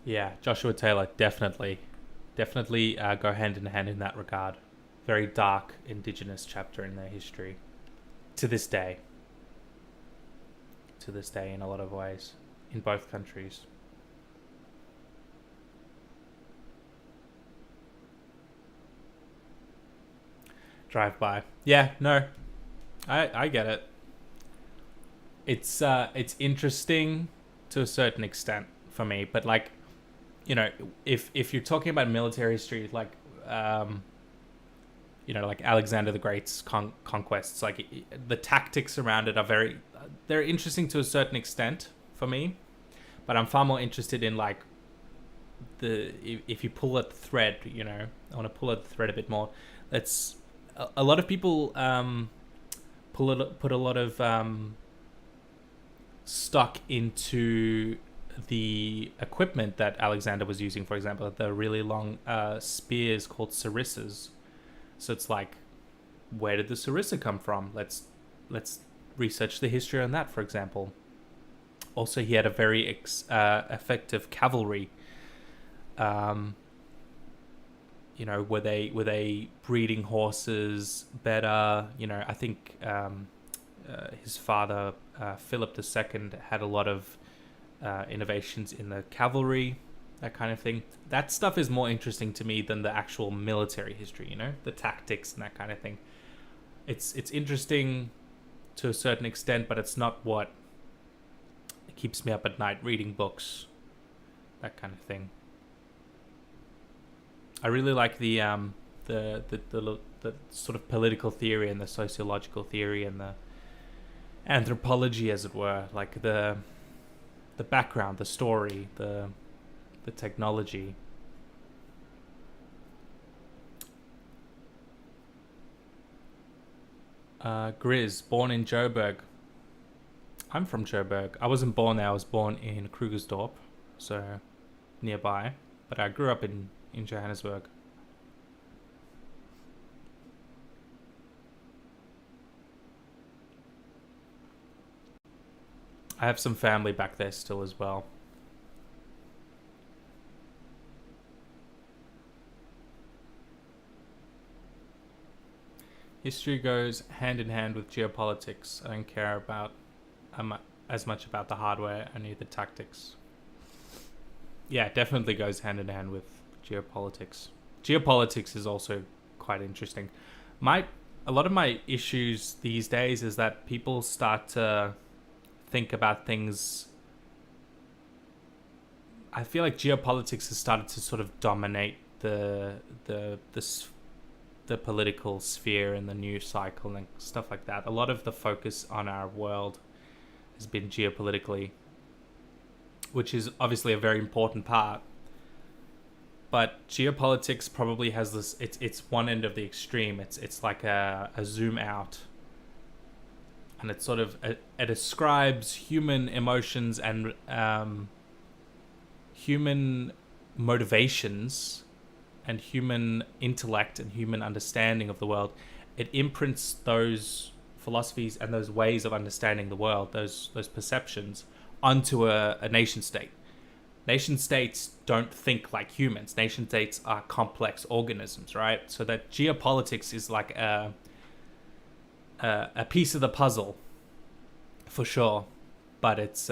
S1: Yeah, Joshua Taylor, definitely go hand in hand in that regard. Very dark indigenous chapter in their history. To this day in a lot of ways, in both countries. Drive by. Yeah, no. I get it. It's interesting to a certain extent for me, but like, you know, if you're talking about military history, like you know, like Alexander the Great's conquests. Like the tactics around it are they're interesting to a certain extent for me, but I'm far more interested in like if you pull at the thread, you know, I want to pull at the thread a bit more. That's a lot of people put a lot of stock into the equipment that Alexander was using. For example, the really long spears called sarissas. So it's like, where did the sarissa come from? Let's research the history on that, for example. Also, he had a very effective cavalry. You know, were they breeding horses better? You know, I think his father, Philip II, had a lot of innovations in the cavalry, that kind of thing. That stuff is more interesting to me than the actual military history, you know, the tactics and that kind of thing. It's interesting to a certain extent, but it's not what keeps me up at night reading books, that kind of thing. I really like the sort of political theory and the sociological theory and the anthropology, as it were, like the background, the story, the technology. Grizz, born in Joburg. I'm from Joburg. I wasn't born there. I was born in Krugersdorp, so nearby. But I grew up in Johannesburg. I have some family back there still as well. History goes hand in hand with geopolitics. I don't care about as much about the hardware, only the tactics. Yeah, it definitely goes hand in hand with geopolitics. Geopolitics is also quite interesting. A lot of my issues these days is that people start to think about things. I feel like geopolitics has started to sort of dominate the political sphere and the news cycle and stuff like that. A lot of the focus on our world has been geopolitically, which is obviously a very important part. But geopolitics probably has this. It's one end of the extreme. It's like a zoom out, and it sort of it describes human emotions and human motivations and human intellect and human understanding of the world. It imprints those philosophies and those ways of understanding the world, those perceptions, onto a nation state. Nation states don't think like humans. Nation states are complex organisms, right? So that geopolitics is like a piece of the puzzle, for sure. But it's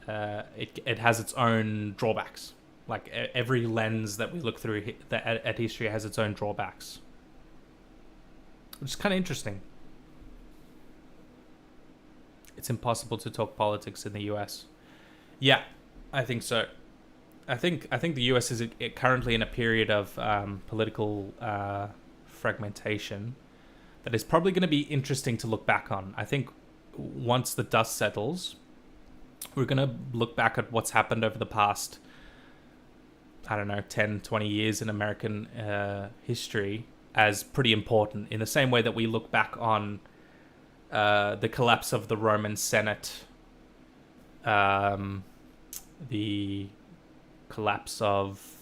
S1: it has its own drawbacks. Like every lens that we look through at history has its own drawbacks, which is kind of interesting. It's impossible to talk politics in the US. Yeah, I think so. I think the US is currently in a period of political fragmentation that is probably going to be interesting to look back on. I think once the dust settles, we're going to look back at what's happened over the past, I don't know, 10, 20 years in American history as pretty important, in the same way that we look back on the collapse of the Roman Senate, the collapse of,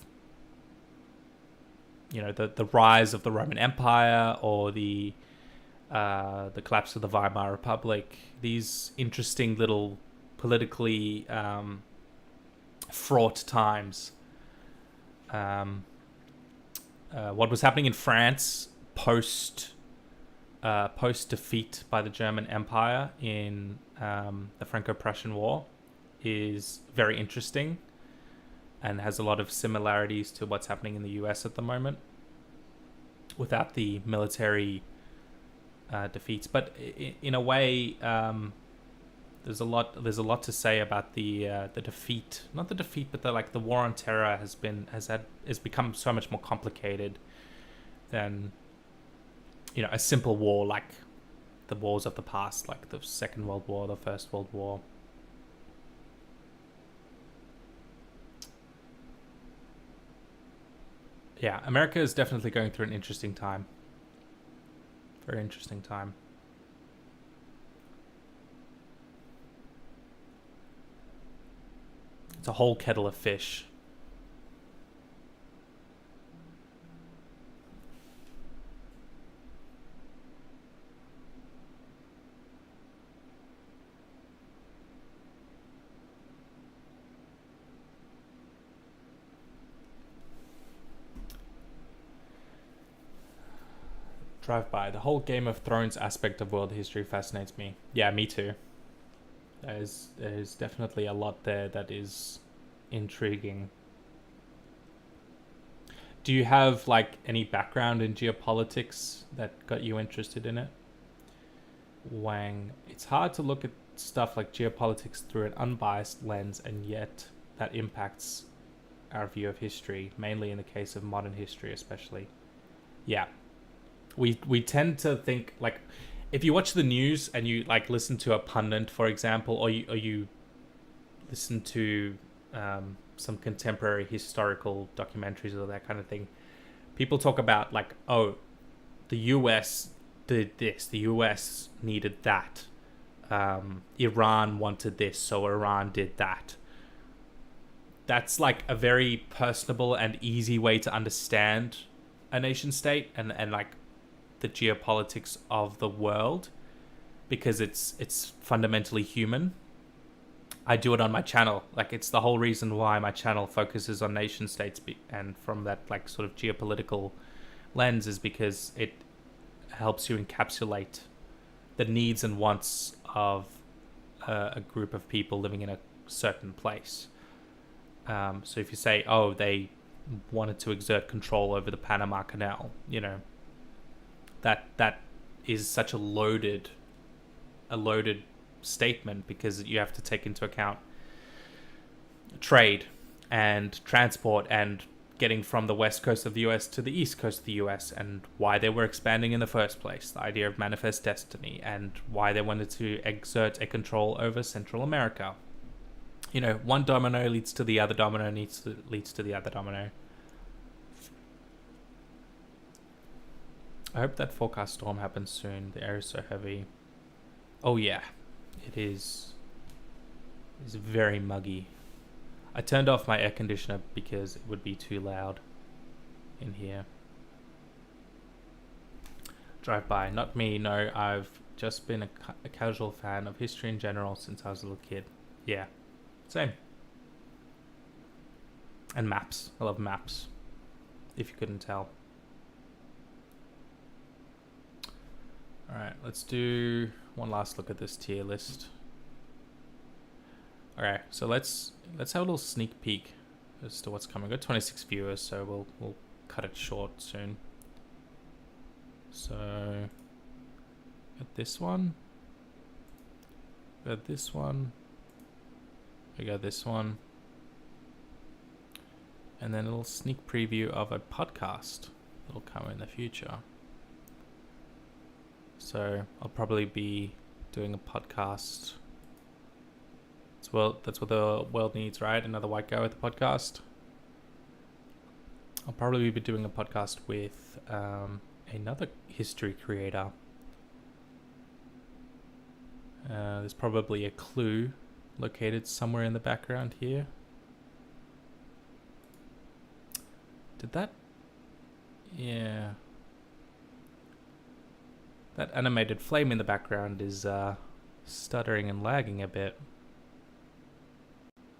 S1: you know, the rise of the Roman Empire, or the collapse of the Weimar Republic. These interesting little politically fraught times. What was happening in France post defeat by the German Empire in the Franco-Prussian War is very interesting and has a lot of similarities to what's happening in the US at the moment without the military defeats. But in a way, there's a lot to say about the defeat, not the defeat, but the war on terror has become so much more complicated than, a simple war like the wars of the past, like the Second World War, the First World War. Yeah, America is definitely going through an interesting time. Very interesting time. It's a whole kettle of fish. Drive by. The whole Game of Thrones aspect of world history fascinates me. Yeah, me too. There's definitely a lot there that is intriguing. Do you have any background in geopolitics that got you interested in it? Wang, it's hard to look at stuff like geopolitics through an unbiased lens, and yet that impacts our view of history, mainly in the case of modern history especially. Yeah. We tend to think, if you watch the news and you listen to a pundit, for example, or you listen to some contemporary historical documentaries or that kind of thing, people talk about the US did this, the US needed that, Iran wanted this, so Iran did that. That's a very personable and easy way to understand a nation state and the geopolitics of the world, because it's fundamentally human. I do it on my channel. It's the whole reason why my channel focuses on nation states, and from that sort of geopolitical lens, is because it helps you encapsulate the needs and wants of a group of people living in a certain place. So if you say, they wanted to exert control over the Panama Canal, that is such a loaded statement, because you have to take into account trade and transport and getting from the west coast of the US to the east coast of the US, and why they were expanding in the first place, the idea of manifest destiny, and why they wanted to exert a control over Central America. One domino leads to the other domino, leads to the other domino. I hope that forecast storm happens soon. The air is so heavy. Oh yeah, it is. It's very muggy. I turned off my air conditioner because it would be too loud in here. Drive by. Not me, no. I've just been a casual fan of history in general since I was a little kid. Yeah, same. And maps. I love maps, if you couldn't tell. Alright, let's do one last look at this tier list. Okay, so let's have a little sneak peek as to what's coming. We've got 26 viewers, so we'll cut it short soon. So got this one. Got this one. We got this one. And then a little sneak preview of a podcast that'll come in the future. So I'll probably be doing a podcast. That's what the world needs, right? Another white guy with a podcast. I'll probably be doing a podcast with another history creator. There's probably a clue located somewhere in the background here. Did that? Yeah. That animated flame in the background is stuttering and lagging a bit.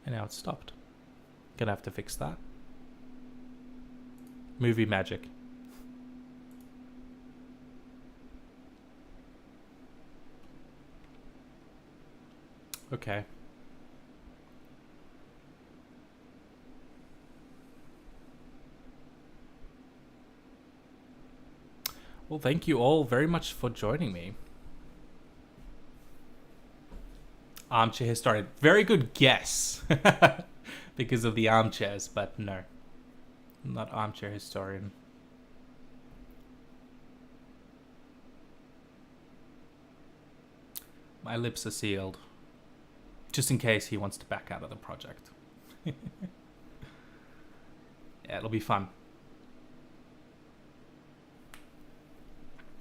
S1: And now it's stopped. Gonna have to fix that. Movie magic. Okay. Well, thank you all very much for joining me. Armchair historian. Very good guess. Because of the armchairs, but no. Not armchair historian. My lips are sealed. Just in case he wants to back out of the project. Yeah, it'll be fun.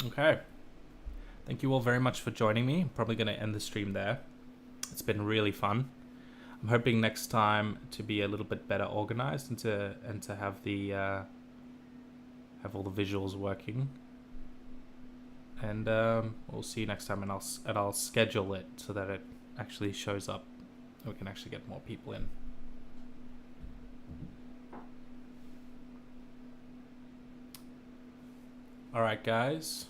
S1: Okay. Thank you all very much for joining me. I'm probably going to end the stream there. It's been really fun. I'm hoping next time to be a little bit better organized and to have the have all the visuals working. And we'll see you next time, and I'll schedule it so that it actually shows up. We can actually get more people in. All right, guys.